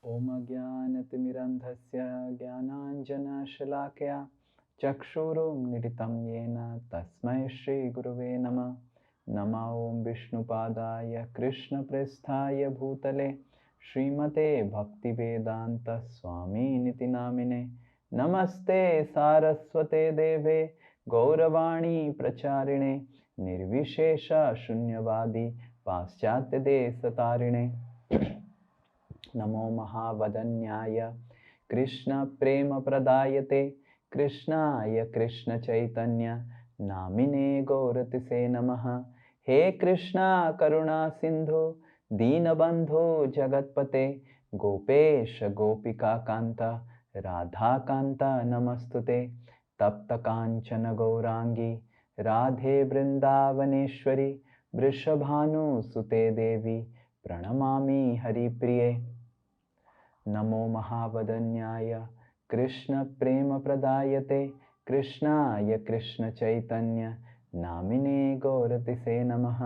ओम अज्ञानतिमिरन्धस्य ज्ञानाञ्जनशलाकया चक्षुरुन्मीलितं येन तस्मै श्रीगुरवे नमः। नमो ॐ विष्णुपादाय कृष्णप्रेष्ठाय भूतले श्रीमते भक्तिवेदान्तस्वामिनिति नामिने। नमस्ते सारस्वते देवे गौरवाणी प्रचारिणे निर्विशेष शून्यवादी पाश्चात्यदेशतारिणे। नमो महावदन्याय कृष्ण प्रेम प्रदायते कृष्णाय कृष्ण चैतन्य नामिने गौरतिसे नमः। हे कृष्णा करुणा सिंधु दीनबंधु जगतपते गोपेश गोपिका कांत राधा कांत नमस्तुते। तप्त कांचन गौरांगी राधे वृंदावनेश्वरी वृषभानुसुते देवी प्रणमामि हरिप्रिये। नमो महावदन्याय कृष्ण प्रेम प्रदायते कृष्णाय कृष्ण चैतन्य नामिने गौरतिसे नमः।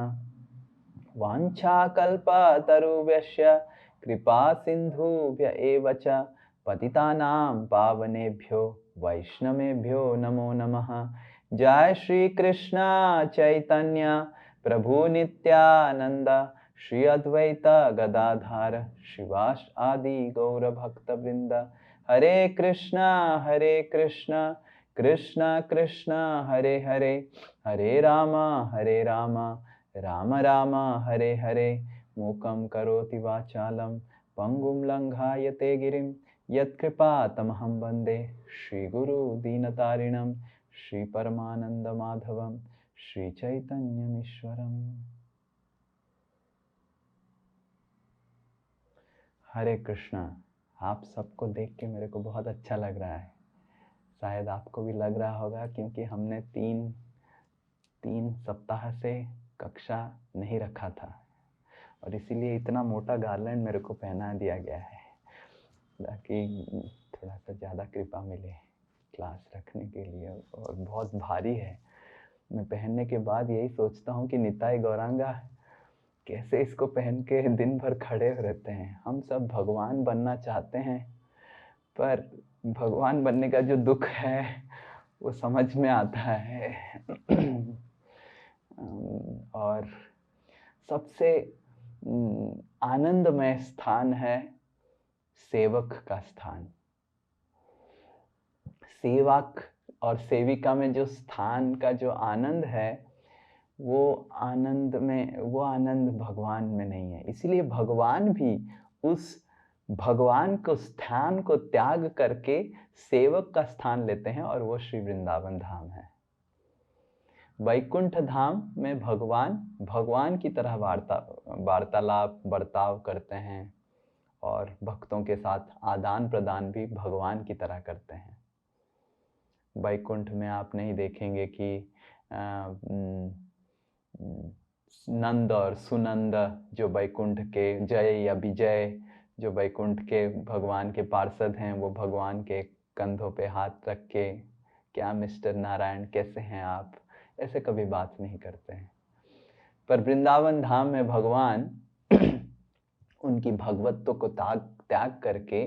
वाञ्छाकल्पतरुभ्यश्च कृपा सिन्धुभ्य एव च पतितानां पावनेभ्यो वैष्णवेभ्यो नमो नमः। जय श्री कृष्ण चैतन्य प्रभु नित्यानंद श्री अद्वैत गदाधर शिवास आदि गौर भक्त वृंद। हरे कृष्णा कृष्ण कृष्ण हरे हरे हरे राम राम राम हरे हरे। मूकं करोति वाचालं पंगुं लंघायते गिरिं यत्कृपातमहं वन्दे श्रीगुरु दीनतारिणं श्री परमानंद माधवं श्री चैतन्यमीश्वरम्। हरे कृष्णा। आप सबको देख के मेरे को बहुत अच्छा लग रहा है। शायद आपको भी लग रहा होगा, क्योंकि हमने तीन सप्ताह से कक्षा नहीं रखा था और इसीलिए इतना मोटा गार्लैंड मेरे को पहना दिया गया है ताकि थोड़ा सा ज़्यादा कृपा मिले क्लास रखने के लिए। और बहुत भारी है। मैं पहनने के बाद यही सोचता हूँ कि निताई गौरांगा कैसे इसको पहन के दिन भर खड़े रहते हैं। हम सब भगवान बनना चाहते हैं, पर भगवान बनने का जो दुख है वो समझ में आता है। और सबसे आनंदमय स्थान है सेवक का स्थान। सेवक और सेविका में जो स्थान का जो आनंद है वो आनंद भगवान में नहीं है। इसलिए भगवान भी उस भगवान को स्थान को त्याग करके सेवक का स्थान लेते हैं और वो श्री वृंदावन धाम है। वैकुंठ धाम में भगवान की तरह वार्तालाप बर्ताव करते हैं और भक्तों के साथ आदान प्रदान भी भगवान की तरह करते हैं। वैकुंठ में आप नहीं देखेंगे कि नंद और सुनंद जो वैकुंठ के जय या विजय जो वैकुंठ के भगवान के पार्षद हैं, वो भगवान के कंधों पे हाथ रख के क्या मिस्टर नारायण कैसे हैं आप, ऐसे कभी बात नहीं करते हैं। पर वृंदावन धाम में भगवान उनकी भगवत्व को त्याग करके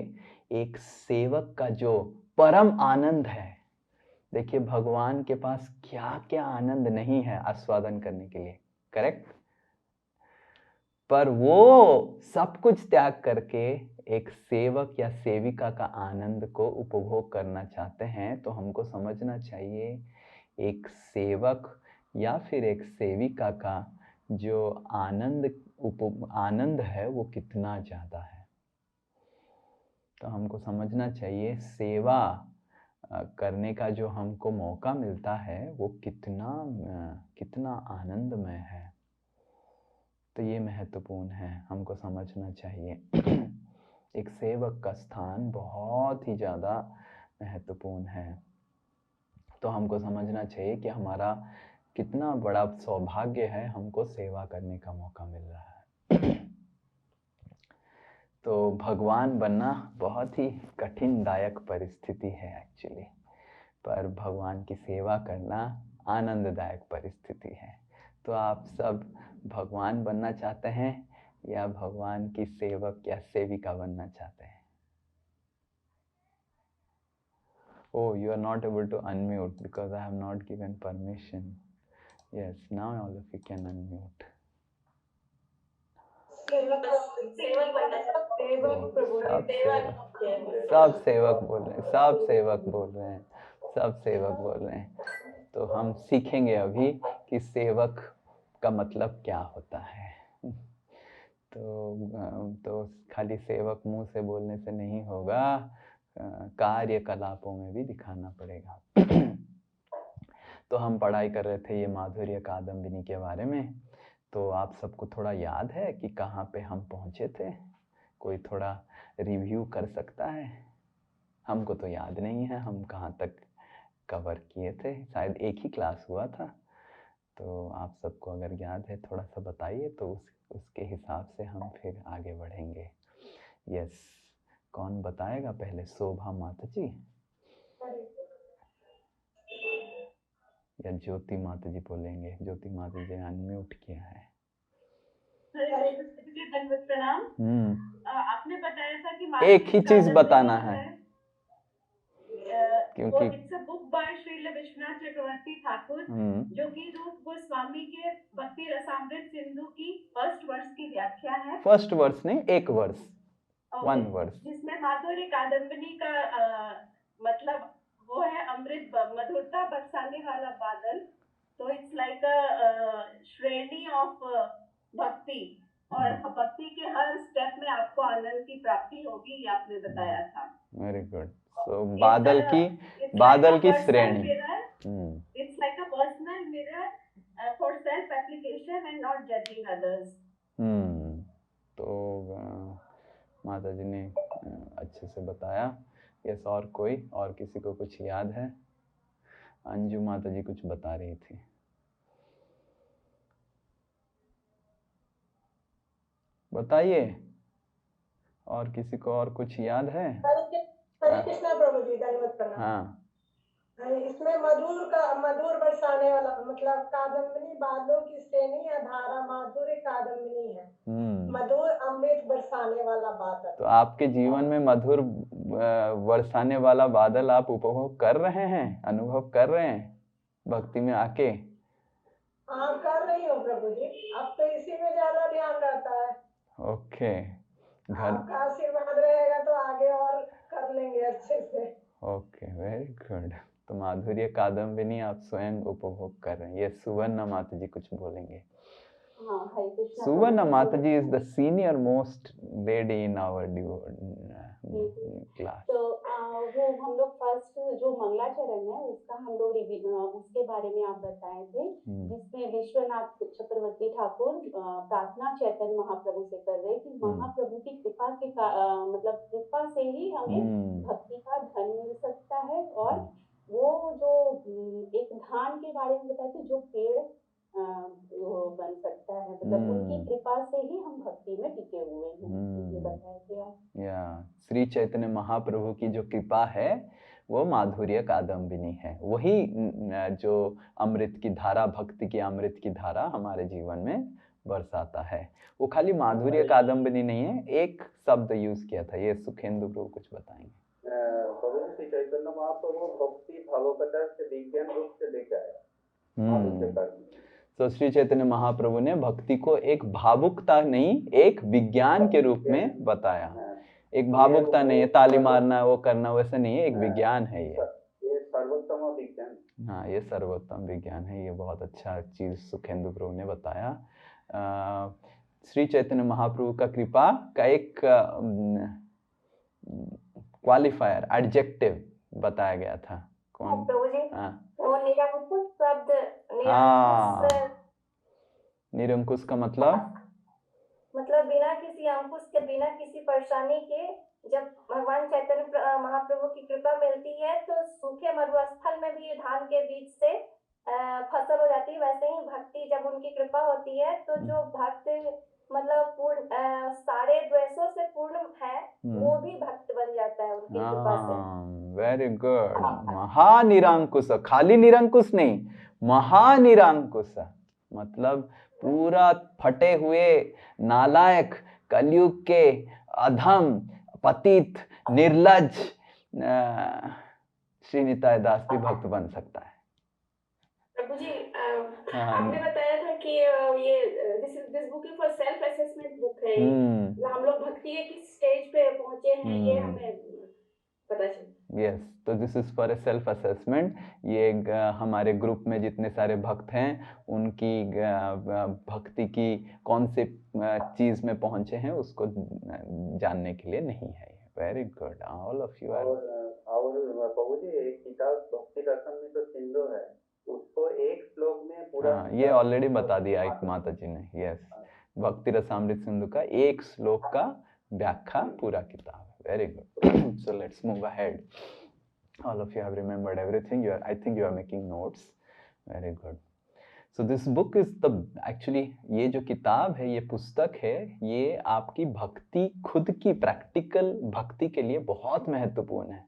एक सेवक का जो परम आनंद है, देखिए भगवान के पास क्या क्या आनंद नहीं है आस्वादन करने के लिए, करेक्ट? पर वो सब कुछ त्याग करके एक सेवक या सेविका का आनंद को उपभोग करना चाहते हैं। तो हमको समझना चाहिए एक सेवक या फिर एक सेविका का जो आनंद है वो कितना ज्यादा है। तो हमको समझना चाहिए सेवा करने का जो हमको मौका मिलता है वो कितना आनंदमय है। तो ये महत्वपूर्ण है, हमको समझना चाहिए। एक सेवक का स्थान बहुत ही ज़्यादा महत्वपूर्ण है। तो हमको समझना चाहिए कि हमारा कितना बड़ा सौभाग्य है, हमको सेवा करने का मौका मिल रहा है। तो भगवान बनना बहुत ही कठिनदायक परिस्थिति है एक्चुअली, पर भगवान की सेवा करना आनंददायक परिस्थिति है। तो आप सब भगवान बनना चाहते हैं या भगवान की सेवक या सेविका बनना चाहते हैं? Oh, you are not able to unmute because I have not given permission. Yes, now all of you can unmute. सब सेवक बोल रहे हैं, सब सेवक बोल रहे हैं, सब सेवक बोल रहे हैं। तो हम सीखेंगे अभी कि सेवक का मतलब क्या होता है। तो खाली सेवक मुंह से बोलने से नहीं होगा, कार्यकलापों में भी दिखाना पड़ेगा। तो हम पढ़ाई कर रहे थे ये माधुर्य कादम्बिनी के बारे में। तो आप सबको थोड़ा याद है कि कहाँ पे हम पहुँचे थे? कोई थोड़ा रिव्यू कर सकता है? हमको तो याद नहीं है हम कहाँ तक कवर किए थे, शायद एक ही क्लास हुआ था। तो आप सबको अगर याद है थोड़ा सा बताइए, तो उसके हिसाब से हम फिर आगे बढ़ेंगे। यस, कौन बताएगा पहले? शोभा माता जी या ज्योति माता जी बोलेंगे? ज्योति माता जी ने अनम्यूट किया है। प्रणाम। आपने बताया था कि एक ही चीज बताना है क्योंकि it's a book by Srila Vishwanath Chakravarti Thakur, जो कि रूप गोस्वामी के भक्ति रसामृत सिंधु की फर्स्ट वर्ष की व्याख्या है। फर्स्ट वर्ष नहीं, एक वर्ष, वन वर्ष, जिसमें माधुर्य कादम्बिनी का मतलब वो है अमृत मधुरता बरसाने वाला बादल। तो इट्स लाइक अ श्रेणी ऑफ भक्ति, और भक्ति के हर स्टेप में आपको आनंद की प्राप्ति होगी, ये आपने बताया था। Very good. तो बादल की श्रेणी, it's like a personal mirror for self application and not judging others. तो माता जी ने अच्छे से बताया। यस, और कोई, और किसी को कुछ याद है? अंजू माता जी कुछ बता रही थी। बताइए, और किसी को और कुछ याद है? हरे कृष्णा प्रभु जी, धन्यवाद प्रणाम। हाँ, इसमें मधुर बरसाने वाला मतलब कादम्बिनी बादलों की श्रेणी या धारा माधुर्य कादम्बिनी है। मधुर अमृत बरसाने वाला बादल। तो आपके जीवन में मधुर बरसाने वाला बादल आप उपभोग कर रहे हैं, अनुभव कर रहे हैं भक्ति में आके? हाँ, कर रही हूँ प्रभु जी। अब तो इसी में ज्यादा ध्यान रहता है। ओके, आपका आशीर्वाद रहेगा तो आगे और कर लेंगे अच्छे से। Okay, very good. तो माधुर्य कादम्बिनी आप स्वयं उपभोग कर रहे हैं। ये सुवर्णा माता जी कुछ बोलेंगे। Suvarna Mata ji is the senior most lady in our class. तो वो हम लोग फर्स्ट जो मंगलाचरण है उसका हम लोग उसके बारे में आप बताए थे, जिसमें विश्वनाथ चक्रवर्ती ठाकुर प्रार्थना चैतन्य महाप्रभु से कर रहे कि महाप्रभु की कृपा के मतलब कृपा से ही हमें भक्ति का धन मिल सकता है। और वो जो एक धान के बारे में बताए थे, जो पेड़ वो बन सकता है, मतलब उनकी कृपा से ही हम भक्ति में टिके हुए हैं, ये बताए थे आप। या श्री चैतन्य महाप्रभु की जो कृपा है वो माधुर्य कादम्बिनी है, वही जो अमृत की धारा, भक्ति की अमृत की धारा हमारे जीवन में बरसाता है। वो खाली माधुर्य कादम्बिनी नहीं है, एक शब्द यूज किया था, ये सुखेंदु प्रभु कुछ बताएंगे। श्री चैतन्य महाप्रभु भक्ति भावकता से विज्ञान रूप से लेकर आए। तो श्री चैतन्य महाप्रभु ने भक्ति को एक भावुकता नहीं, एक विज्ञान के रूप में बताया। एक भावुकता नहीं है, ताली मारना वो करना वैसे नहीं है, एक विज्ञान है ये सर्वोत्तम विज्ञान। हाँ, ये सर्वोत्तम विज्ञान है। ये बहुत अच्छा चीज सुखेंदु प्रभु ने बताया। श्री चैतन्य महाप्रभु का कृपा का एक क्वालिफायर, एडजेक्टिव बताया गया था। कौन? निरंकुश का मतलब बिना किसी अंकुश के, बिना किसी परेशानी के जब भगवान चैतन्य महाप्रभु की कृपा मिलती है तो सूखे मरुस्थल में भी धान के बीज से फसल हो जाती है। वैसे ही भक्ति जब उनकी कृपा होती है तो जो भक्त मतलब पूर्ण सारे द्वेषों से पूर्ण है वो भी भक्त बन जाता है उनकी कृपा से। Very good. महानिरंकुश, खाली निरंकुश नहीं, महानिरंकुश मतलब पूरा फटे हुए नालायक कलयुग के अधम पतित निर्लज श्रीनिताय दास भी भक्त बन सकता है। प्रभु जी हाँ, आपने बताया था कि ये this book for self assessment book है। हम लोग भक्ति के किस स्टेज पे पहुंचे हैं ये हमें पता चले। यस, तो this is for a self assessment. ये हमारे ग्रुप में जितने सारे भक्त हैं उनकी भक्ति की कौन से चीज में पहुंचे हैं उसको जानने के लिए नहीं है। Very good, all of you are. और प्रभु जी एक किताब भक्ति रसामृत सिंधु है, उसको एक श्लोक में पूरा। हाँ, ये ऑलरेडी बता दिया एक माता जी ने। यस, भक्ति रसामृत सिंधु का एक श्लोक का व्याख्या पूरा किताब है। Very good, so let's move ahead. All of you have remembered everything. I think you are making notes. Very good. So this book is actually ये जो किताब है, ये पुस्तक है, ये आपकी भक्ति, खुद की प्रैक्टिकल भक्ति के लिए बहुत महत्वपूर्ण है।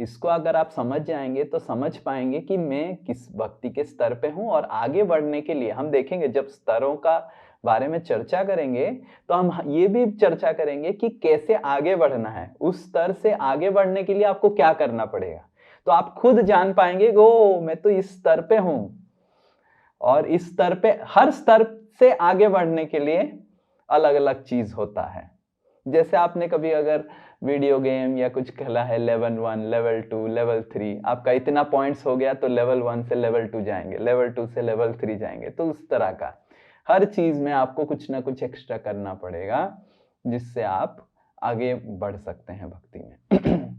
इसको अगर आप समझ जाएंगे तो समझ पाएंगे कि मैं किस भक्ति के स्तर पे हूँ, और आगे बढ़ने के लिए हम देखेंगे जब स्तरों का बारे में चर्चा करेंगे तो हम ये भी चर्चा करेंगे कि कैसे आगे बढ़ना है। उस स्तर से आगे बढ़ने के लिए आपको क्या करना पड़ेगा, तो आप खुद जान पाएंगे ओ मैं तो इस स्तर पे हूं, और इस स्तर पे, हर स्तर से आगे बढ़ने के लिए अलग अलग चीज होता है। जैसे आपने कभी अगर वीडियो गेम या कुछ खेला है, लेवल 1, लेवल 2, लेवल 3, आपका इतना पॉइंट्स हो गया तो लेवल 1 से लेवल 2 जाएंगे, लेवल 2 से लेवल 3 जाएंगे। तो उस तरह का हर चीज में आपको कुछ ना कुछ एक्स्ट्रा करना पड़ेगा जिससे आप आगे बढ़ सकते हैं भक्ति में।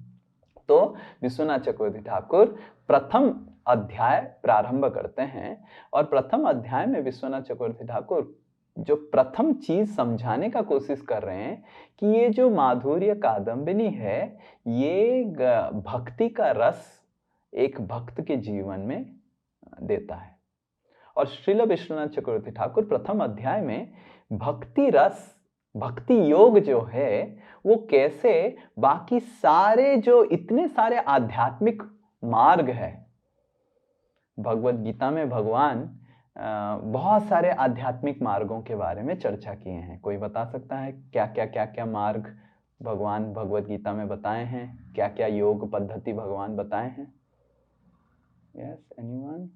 तो विश्वनाथ चक्रवर्ती ठाकुर प्रथम अध्याय प्रारंभ करते हैं, और प्रथम अध्याय में विश्वनाथ चक्रवर्ती ठाकुर जो प्रथम चीज समझाने का कोशिश कर रहे हैं कि ये जो माधुर्य कादम्बिनी है, ये भक्ति का रस एक भक्त के जीवन में देता है। और श्रील विश्वनाथ चक्रवर्ती ठाकुर प्रथम अध्याय में भक्ति रस, भक्ति योग जो है वो कैसे बाकी सारे जो इतने सारे आध्यात्मिक मार्ग है, भगवत गीता में भगवान बहुत सारे आध्यात्मिक मार्गों के बारे में चर्चा किए हैं। कोई बता सकता है क्या क्या मार्ग भगवान भगवत गीता में बताए हैं, क्या क्या योग पद्धति भगवान बताए हैं? Yes, anyone?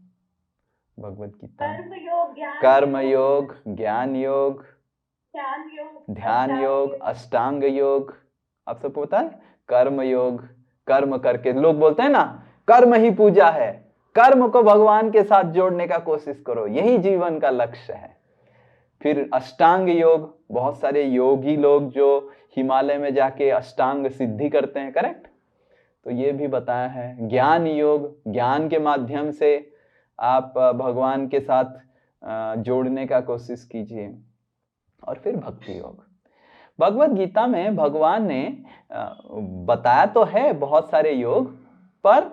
भगवत गीता कर्म योग, ज्ञान योग, ध्यान योग, अष्टांग योग। आप सबको पता है कर्म योग, कर्म करके लोग बोलते हैं ना कर्म ही पूजा है, कर्म को भगवान के साथ जोड़ने का कोशिश करो, यही जीवन का लक्ष्य है। फिर अष्टांग योग, बहुत सारे योगी लोग जो हिमालय में जाके अष्टांग सिद्धि करते हैं, करेक्ट? तो ये भी बताया है। ज्ञान योग, ज्ञान के माध्यम से आप भगवान के साथ जोड़ने का कोशिश कीजिए। और फिर भक्ति योग। भगवत गीता में भगवान ने बताया तो है बहुत सारे योग, पर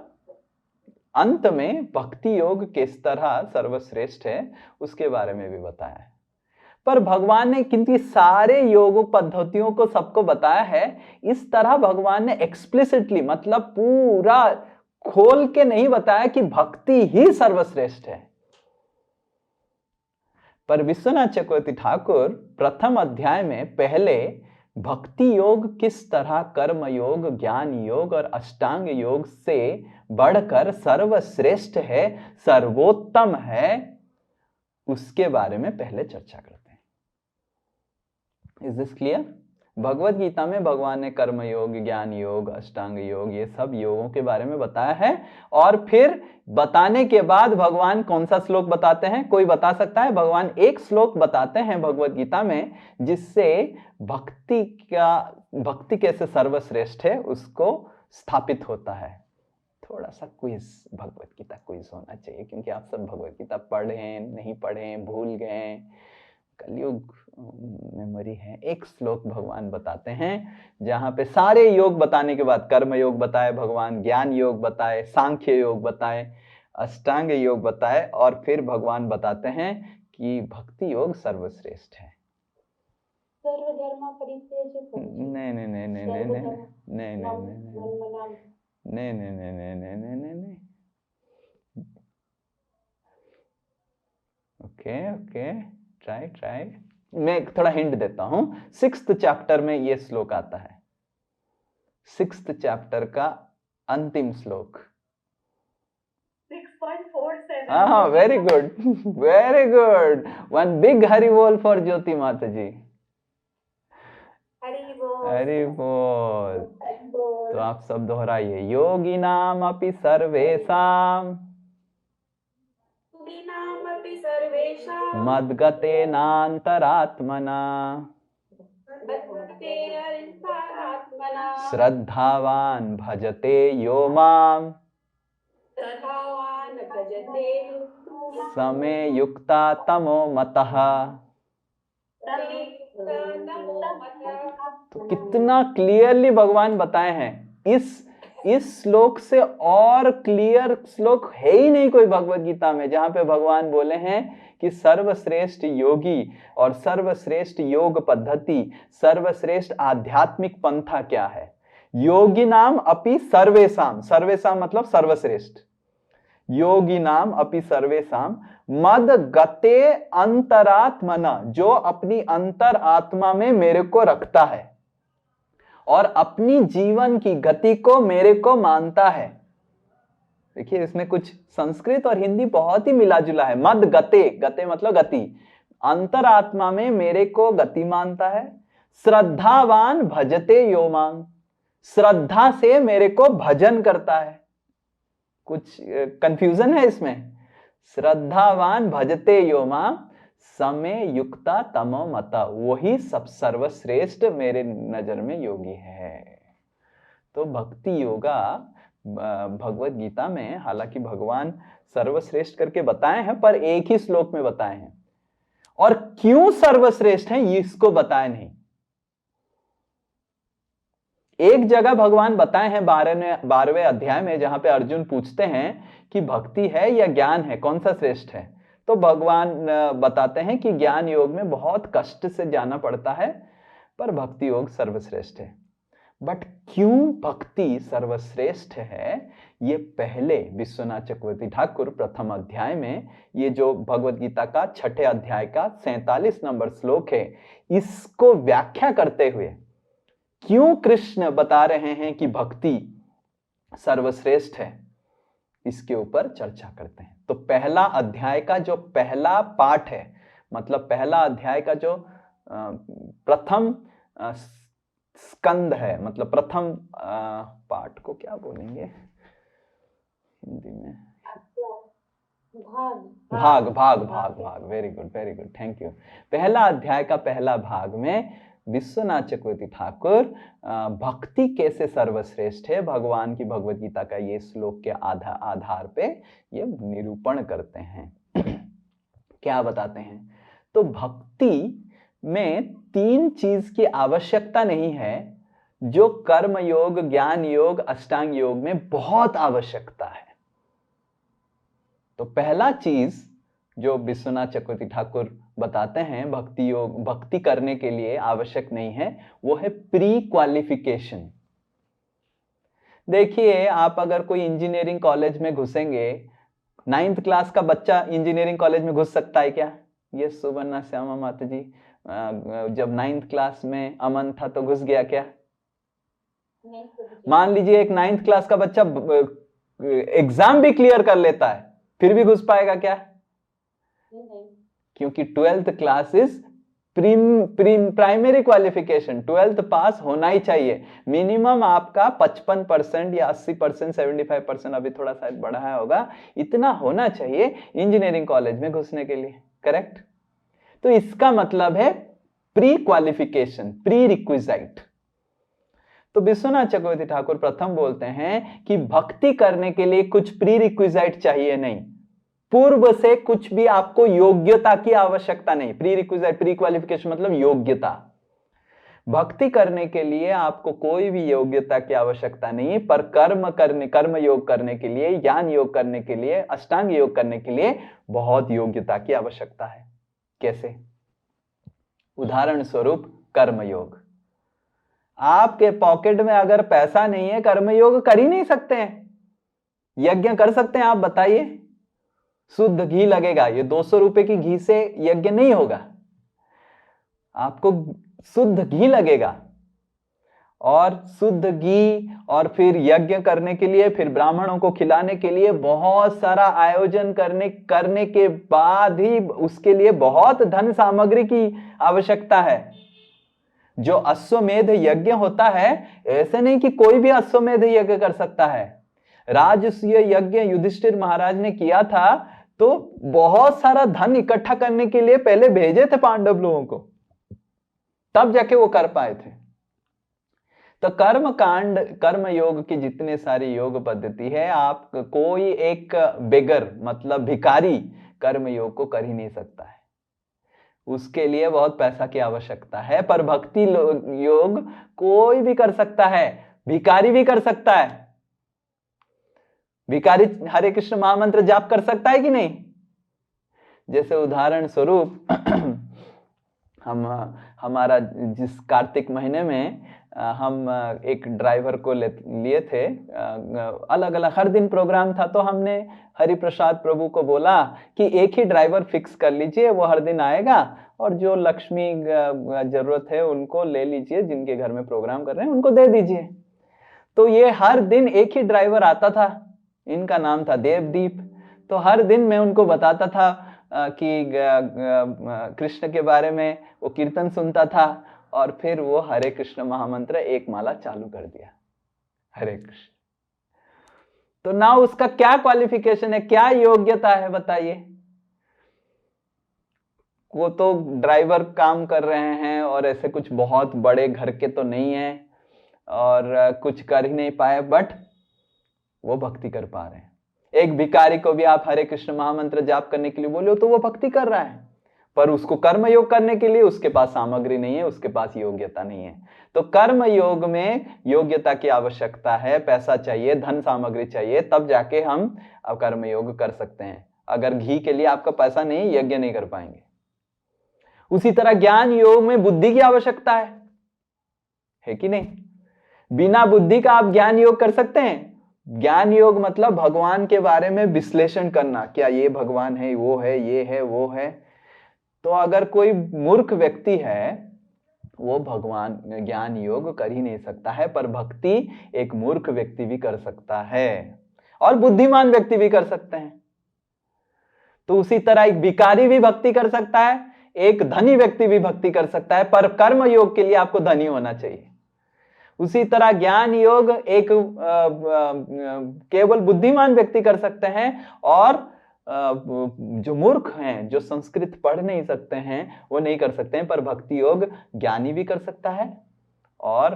अंत में भक्ति योग किस तरह सर्वश्रेष्ठ है उसके बारे में भी बताया है। पर भगवान ने किंतु सारे योग पद्धतियों को सबको बताया है, इस तरह भगवान ने एक्सप्लिसिटली, मतलब पूरा खोल के नहीं बताया कि भक्ति ही सर्वश्रेष्ठ है। पर विश्वनाथ चक्रवर्ती ठाकुर प्रथम अध्याय में पहले भक्ति योग किस तरह कर्म योग, ज्ञान योग और अष्टांग योग से बढ़कर सर्वश्रेष्ठ है, सर्वोत्तम है, उसके बारे में पहले चर्चा करते हैं। Is this clear? Bhagavad Gita में भगवान ने कर्म योग, ज्ञान योग, अष्टांग योग, ये सब योगों के बारे में बताया है। और फिर बताने के बाद भगवान कौन सा श्लोक बताते हैं? कोई बता सकता है? भगवान एक श्लोक बताते हैं भगवत गीता में जिससे भक्ति कैसे सर्वश्रेष्ठ है उसको स्थापित होता है। थोड़ा सा क्विज, भगवत गीता क्विज होना चाहिए, क्योंकि आप सब भगवत गीता पढ़े नहीं पढ़े, भूल गए, कलयुग मेमोरी है। एक श्लोक भगवान बताते हैं जहां पे सारे योग बताने के बाद कर्म योग बताए भगवान, ज्ञान योग बताए, सांख्य योग बताए, अष्टांग योग बताए, और फिर भगवान बताते हैं कि भक्ति योग सर्वश्रेष्ठ है। सर्वधर्म परित्यज्य। नहीं नहीं नहीं नहीं नहीं नहीं नहीं नहीं नहीं नहीं नहीं। Okay okay, try. मैं थोड़ा हिंट देता हूं। 6th चैप्टर में यह श्लोक आता है, 6th चैप्टर का अंतिम श्लोक, हाँ, very good, very good. One big Hari बोल फॉर ज्योति माता जी। हरि बोल। हरि बोल। तो आप सब दोहराइए, योगी नाम अपि सर्वेषां योगिनामपि सर्वेषां मद्गतेनान्तरात्मना मद्गतेनान्तरात्मना श्रद्धावान् भजते यो माम् श्रद्धावान् भजते समे युक्ता तमो मतः। तो कितना क्लियरली भगवान बताए हैं। इस श्लोक से और क्लियर श्लोक है ही नहीं कोई भगवत गीता में, जहां पे भगवान बोले हैं कि सर्वश्रेष्ठ योगी और सर्वश्रेष्ठ योग पद्धति, सर्वश्रेष्ठ आध्यात्मिक पंथा क्या है। योगी नाम अपि सर्वेषाम, सर्वेषाम मतलब सर्वश्रेष्ठ, योगी नाम अपि सर्वेषाम मद गते अंतरात्मना, जो अपनी अंतर आत्मा में मेरे को रखता है और अपनी जीवन की गति को मेरे को मानता है। देखिए इसमें कुछ संस्कृत और हिंदी बहुत ही मिला जुला है। मद गते, गते मतलब गति, अंतरात्मा में मेरे को गति मानता है। श्रद्धावान भजते यो मां, श्रद्धा से मेरे को भजन करता है। कुछ कंफ्यूजन है इसमें। श्रद्धावान भजते यो मां समय युक्ता तमो मता, वही सब सर्वश्रेष्ठ मेरे नजर में योगी है। तो भक्ति योगा भगवत गीता में हालांकि भगवान सर्वश्रेष्ठ करके बताए हैं, पर एक ही श्लोक में बताए हैं, और क्यों सर्वश्रेष्ठ है इसको बताए नहीं। एक जगह भगवान बताए हैं 12वें अध्याय में, जहां पे अर्जुन पूछते हैं कि भक्ति है या ज्ञान है, कौन सा श्रेष्ठ है। तो भगवान बताते हैं कि ज्ञान योग में बहुत कष्ट से जाना पड़ता है, पर भक्ति योग सर्वश्रेष्ठ है। बट क्यों भक्ति सर्वश्रेष्ठ है, ये पहले विश्वनाथ चक्रवर्ती ठाकुर प्रथम अध्याय में, ये जो भगवत गीता का 6ठे अध्याय का 47 नंबर श्लोक है, इसको व्याख्या करते हुए क्यों कृष्ण बता रहे हैं कि भक्ति सर्वश्रेष्ठ है, इसके ऊपर चर्चा करते हैं। तो पहला अध्याय का जो पहला पाठ है, मतलब पहला अध्याय का जो प्रथम स्कंद है, मतलब प्रथम पाठ को क्या बोलेंगे हिंदी में, भाग भाग भाग भाग। Very good, very good, thank you. पहला अध्याय का पहला भाग में विश्वनाथ चक्रवर्ती ठाकुर भक्ति कैसे सर्वश्रेष्ठ है, भगवान की भगवत गीता का ये श्लोक के आधार पे ये निरूपण करते हैं। क्या बताते हैं, तो भक्ति में 3 चीज की आवश्यकता नहीं है, जो कर्म योग, ज्ञान योग, अष्टांग योग में बहुत आवश्यकता है। तो पहला चीज जो विश्वनाथ चक्रवर्ती ठाकुर बताते हैं भक्ति योग, भक्ति करने के लिए आवश्यक नहीं है, वो है प्री क्वालिफिकेशन। देखिए आप अगर कोई इंजीनियरिंग कॉलेज में घुसेंगे, 9th क्लास का बच्चा इंजीनियरिंग कॉलेज में घुस सकता है क्या? ये सुवर्णा श्यामा माता जी, जब 9th क्लास में अमन था तो घुस गया क्या? मान लीजिए एक 9th क्लास का बच्चा एग्जाम भी क्लियर कर लेता है, फिर भी घुस पाएगा क्या? क्योंकि 12th class is primary qualification, 12th पास होना ही चाहिए। मिनिमम आपका 55% या 80%, 75%, अभी थोड़ा शायद बढ़ाया होगा, इतना होना चाहिए इंजीनियरिंग कॉलेज में घुसने के लिए। करेक्ट? तो इसका मतलब है प्री क्वालिफिकेशन, प्री रिक्विजाइट। तो विश्वनाथ चक्रवर्ती ठाकुर प्रथम बोलते हैं कि भक्ति करने के लिए कुछ प्री रिक्विजाइट चाहिए नहीं, पूर्व से कुछ भी आपको योग्यता की आवश्यकता नहीं। प्री रिक्विजाइट, प्री क्वालिफिकेशन मतलब योग्यता। भक्ति करने के लिए आपको कोई भी योग्यता की आवश्यकता नहीं, पर कर्म योग करने के लिए, ज्ञान योग करने के लिए, अष्टांग योग करने के लिए बहुत योग्यता की आवश्यकता है। कैसे? उदाहरण स्वरूप कर्म योग। आपके पॉकेट में अगर पैसा नहीं है, कर्म योग कर ही नहीं सकते हैं। यज्ञ कर सकते हैं आप? बताइए। शुद्ध घी लगेगा, ये 200 रुपए की घी से यज्ञ नहीं होगा, आपको शुद्ध घी लगेगा। और शुद्ध घी, और फिर यज्ञ करने के लिए, फिर ब्राह्मणों को खिलाने के लिए बहुत सारा आयोजन करने के बाद ही उसके लिए बहुत धन सामग्री की आवश्यकता है। जो अश्वमेध यज्ञ होता है, ऐसे नहीं कि कोई भी अश्वमेध यज्ञ कर सकता है। राजसूय यज्ञ युधिष्ठिर महाराज ने किया था, तो बहुत सारा धन इकट्ठा करने के लिए पहले भेजे थे पांडव लोगों को, तब जाके वो कर पाए थे। तो कर्म कांड, कर्म योग की जितने सारी योग पद्धति है, आप कोई एक बेगर मतलब भिखारी कर्म योग को कर ही नहीं सकता है, उसके लिए बहुत पैसा की आवश्यकता है। पर भक्ति योग कोई भी कर सकता है, भिखारी भी कर सकता है। भिखारी हरे कृष्ण महामंत्र जाप कर सकता है कि नहीं? जैसे उदाहरण स्वरूप हमारा जिस कार्तिक महीने में हम एक ड्राइवर को लिए थे, अलग अलग हर दिन प्रोग्राम था, तो हमने हरि प्रसाद प्रभु को बोला कि एक ही ड्राइवर फिक्स कर लीजिए, वो हर दिन आएगा, और जो लक्ष्मी जरूरत है उनको ले लीजिए, जिनके घर में प्रोग्राम कर रहे हैं उनको दे दीजिए। तो ये हर दिन एक ही ड्राइवर आता था, इनका नाम था देवदीप। तो हर दिन मैं उनको बताता था कि कृष्ण के बारे में, वो कीर्तन सुनता था, और फिर वो हरे कृष्ण महामंत्र एक माला चालू कर दिया, हरे कृष्ण। तो ना उसका क्या क्वालिफिकेशन है, क्या योग्यता है बताइए? वो तो ड्राइवर काम कर रहे हैं और ऐसे कुछ बहुत बड़े घर के तो नहीं है और कुछ कर ही नहीं पाए, बट वो भक्ति कर पा रहे हैं। एक भिखारी को भी आप हरे कृष्ण महामंत्र जाप करने के लिए बोलो तो वो भक्ति कर रहा है, पर उसको कर्म योग करने के लिए उसके पास सामग्री नहीं है, उसके पास योग्यता नहीं है। तो कर्म योग में योग्यता की आवश्यकता है, पैसा चाहिए, धन सामग्री चाहिए, तब जाके हम अब कर्म योग कर सकते हैं। अगर घी के लिए आपका पैसा नहीं, यज्ञ नहीं कर पाएंगे। उसी तरह ज्ञान योग में बुद्धि की आवश्यकता है कि नहीं? बिना बुद्धि का आप ज्ञान योग कर सकते हैं? ज्ञान योग मतलब भगवान के बारे में विश्लेषण करना, क्या ये भगवान है, वो है, ये है, वो है। तो अगर कोई मूर्ख व्यक्ति है, वो भगवान ज्ञान योग कर ही नहीं सकता है, पर भक्ति एक मूर्ख व्यक्ति भी कर सकता है और बुद्धिमान व्यक्ति भी कर सकते हैं। तो उसी तरह एक भिखारी भी भक्ति कर सकता है, एक धनी व्यक्ति भी भक्ति कर सकता है, पर कर्म योग के लिए आपको धनी होना चाहिए। उसी तरह ज्ञान योग एक केवल बुद्धिमान व्यक्ति कर सकते हैं, और जो मूर्ख हैं, जो संस्कृत पढ़ नहीं सकते हैं, वो नहीं कर सकते हैं। पर भक्ति योग ज्ञानी भी कर सकता है और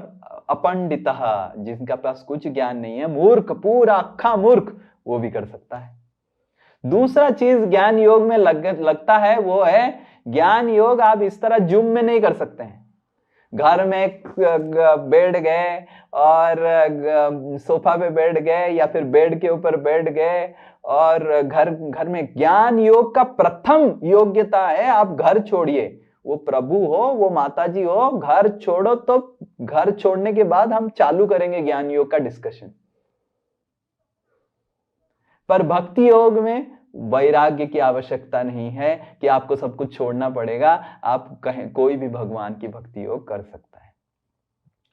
अपंडितः, जिनका पास कुछ ज्ञान नहीं है, मूर्ख, पूरा अक्खा मूर्ख, वो भी कर सकता है। दूसरा चीज ज्ञान योग में लगता है, वो है ज्ञान योग आप इस तरह जुम में नहीं कर सकते हैं। घर में बैठ गए और सोफा पे बैठ गए या फिर बेड के ऊपर बैठ गए, और घर में ज्ञान योग का प्रथम योग्यता है आप घर छोड़िए। वो प्रभु हो, वो माताजी हो, घर छोड़ो, तो घर छोड़ने के बाद हम चालू करेंगे ज्ञान योग का डिस्कशन। पर भक्ति योग में वैराग्य की आवश्यकता नहीं है कि आपको सब कुछ छोड़ना पड़ेगा, आप कहें कोई भी भगवान की भक्ति योग कर सकता है।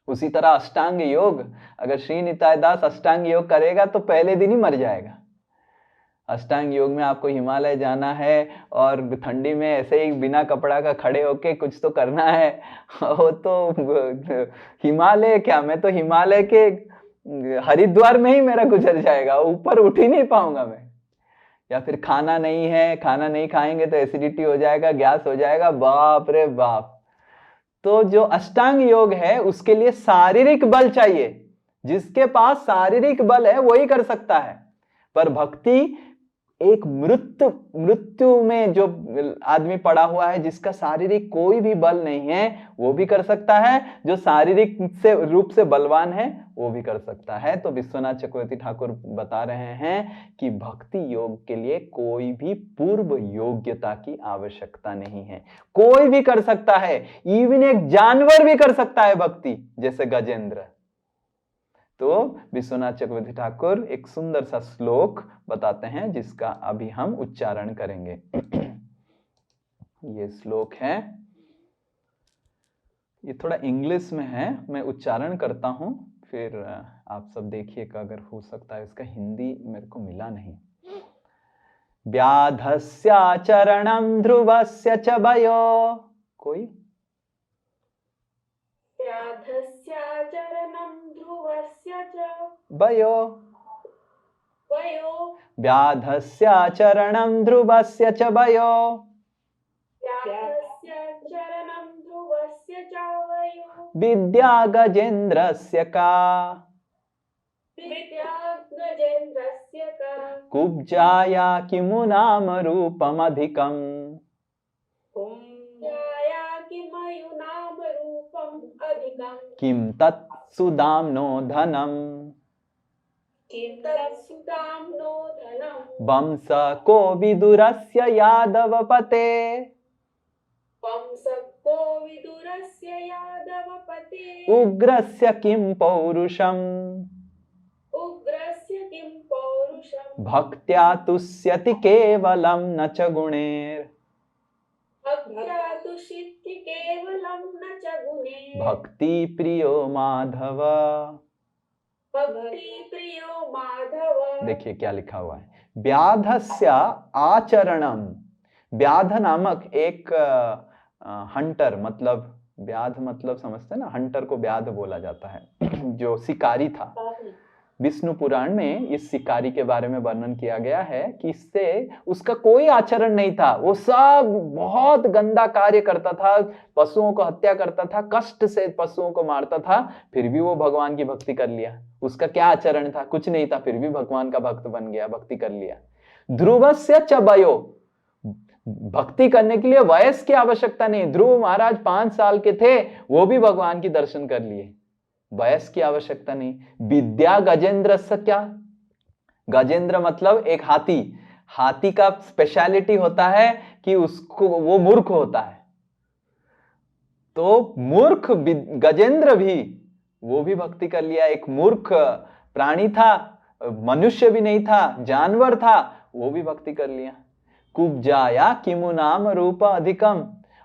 उसी तरह अष्टांग योग, अगर श्री निताय दास अष्टांग योग करेगा तो पहले दिन ही मर जाएगा। अष्टांग योग में आपको हिमालय जाना है और ठंडी में ऐसे ही बिना कपड़ा का खड़े होके कुछ तो करना है। वो तो हिमालय क्या, मैं तो हिमालय के हरिद्वार में ही मेरा गुजर जाएगा, ऊपर उठ ही नहीं पाऊंगा मैं। या फिर खाना नहीं है, खाना नहीं खाएंगे तो एसिडिटी हो जाएगा, गैस हो जाएगा, बाप रे बाप। तो जो अष्टांग योग है उसके लिए शारीरिक बल चाहिए, जिसके पास शारीरिक बल है वही कर सकता है। पर भक्ति एक मृत्यु में जो आदमी पड़ा हुआ है, जिसका शारीरिक कोई भी बल नहीं है, वो भी कर सकता है। जो शारीरिक से रूप से बलवान है वो भी कर सकता है। तो विश्वनाथ चक्रवर्ती ठाकुर बता रहे हैं कि भक्ति योग के लिए कोई भी पूर्व योग्यता की आवश्यकता नहीं है, कोई भी कर सकता है। इवन एक जानवर भी कर सकता है भक्ति, जैसे गजेंद्र। तो विश्वनाथ चक्रवर्ती ठाकुर एक सुंदर सा श्लोक बताते हैं, जिसका अभी हम उच्चारण करेंगे। ये श्लोक है, ये थोड़ा इंग्लिश में है, मैं उच्चारण करता हूँ, फिर आप सब देखिएगा, अगर हो सकता है इसका हिंदी मेरे को मिला नहीं। व्याधस्याचरणं ध्रुवस्य च भयो, कोई? व्याधस्याचरणं ध्रुवस्य च भयो, वयो व्याधस्याचरणं ध्रुवस्य च भयो, व्याधस्याचरणं ध्रुवस्य च वयो विद्या गजेन्द्रस्य का, विद्या गजेन्द्रस्य का कुब्जाया किमु नाम रूपमधिकम्, कुब्जाया किमयुनाम रूपम् अधिकम् किं तत् सुदाम्नो धनम्, किं तत् सुदाम्नो धनम् वंशको विदुरस्य यादवपते, वंशको विदुरस्य यादवपते उग्रस्य किं पौरुषम्, उग्रस्य किं पौरुषम् भक्त्या तुष्यति केवलं न च गुणैर्, भक्त्या तुष्यति केवलं न च गुणैः भक्ति प्रियो माधव। भक्ति प्रियो माधव। देखिए क्या लिखा हुआ है, व्याधस्य आचरणम। व्याध नामक एक हंटर, मतलब व्याध मतलब समझते हैं ना, हंटर को व्याध बोला जाता है, जो शिकारी था। विष्णु पुराण में इस शिकारी के बारे में वर्णन किया गया है कि इससे उसका कोई आचरण नहीं था, वो सब बहुत गंदा कार्य करता था, पशुओं को हत्या करता था, कष्ट से पशुओं को मारता था, फिर भी वो भगवान की भक्ति कर लिया। उसका क्या आचरण था? कुछ नहीं था, फिर भी भगवान का भक्त बन गया, भक्ति कर लिया। ध्रुवस्य च वयो, भक्ति करने के लिए वयस की आवश्यकता नहीं। ध्रुव महाराज 5 साल के थे, वो भी भगवान की दर्शन कर लिए, वयस की आवश्यकता नहीं। विद्या गजेंद्र से, क्या गजेंद्र मतलब एक हाथी। हाथी का स्पेशलिटी होता है कि उसको वो मूर्ख होता है, तो मूर्ख गजेंद्र भी, वो भी भक्ति कर लिया। एक मूर्ख प्राणी था, मनुष्य भी नहीं था, जानवर था, वो भी भक्ति कर लिया। कुब्जाया किमु नाम रूप अधिकम,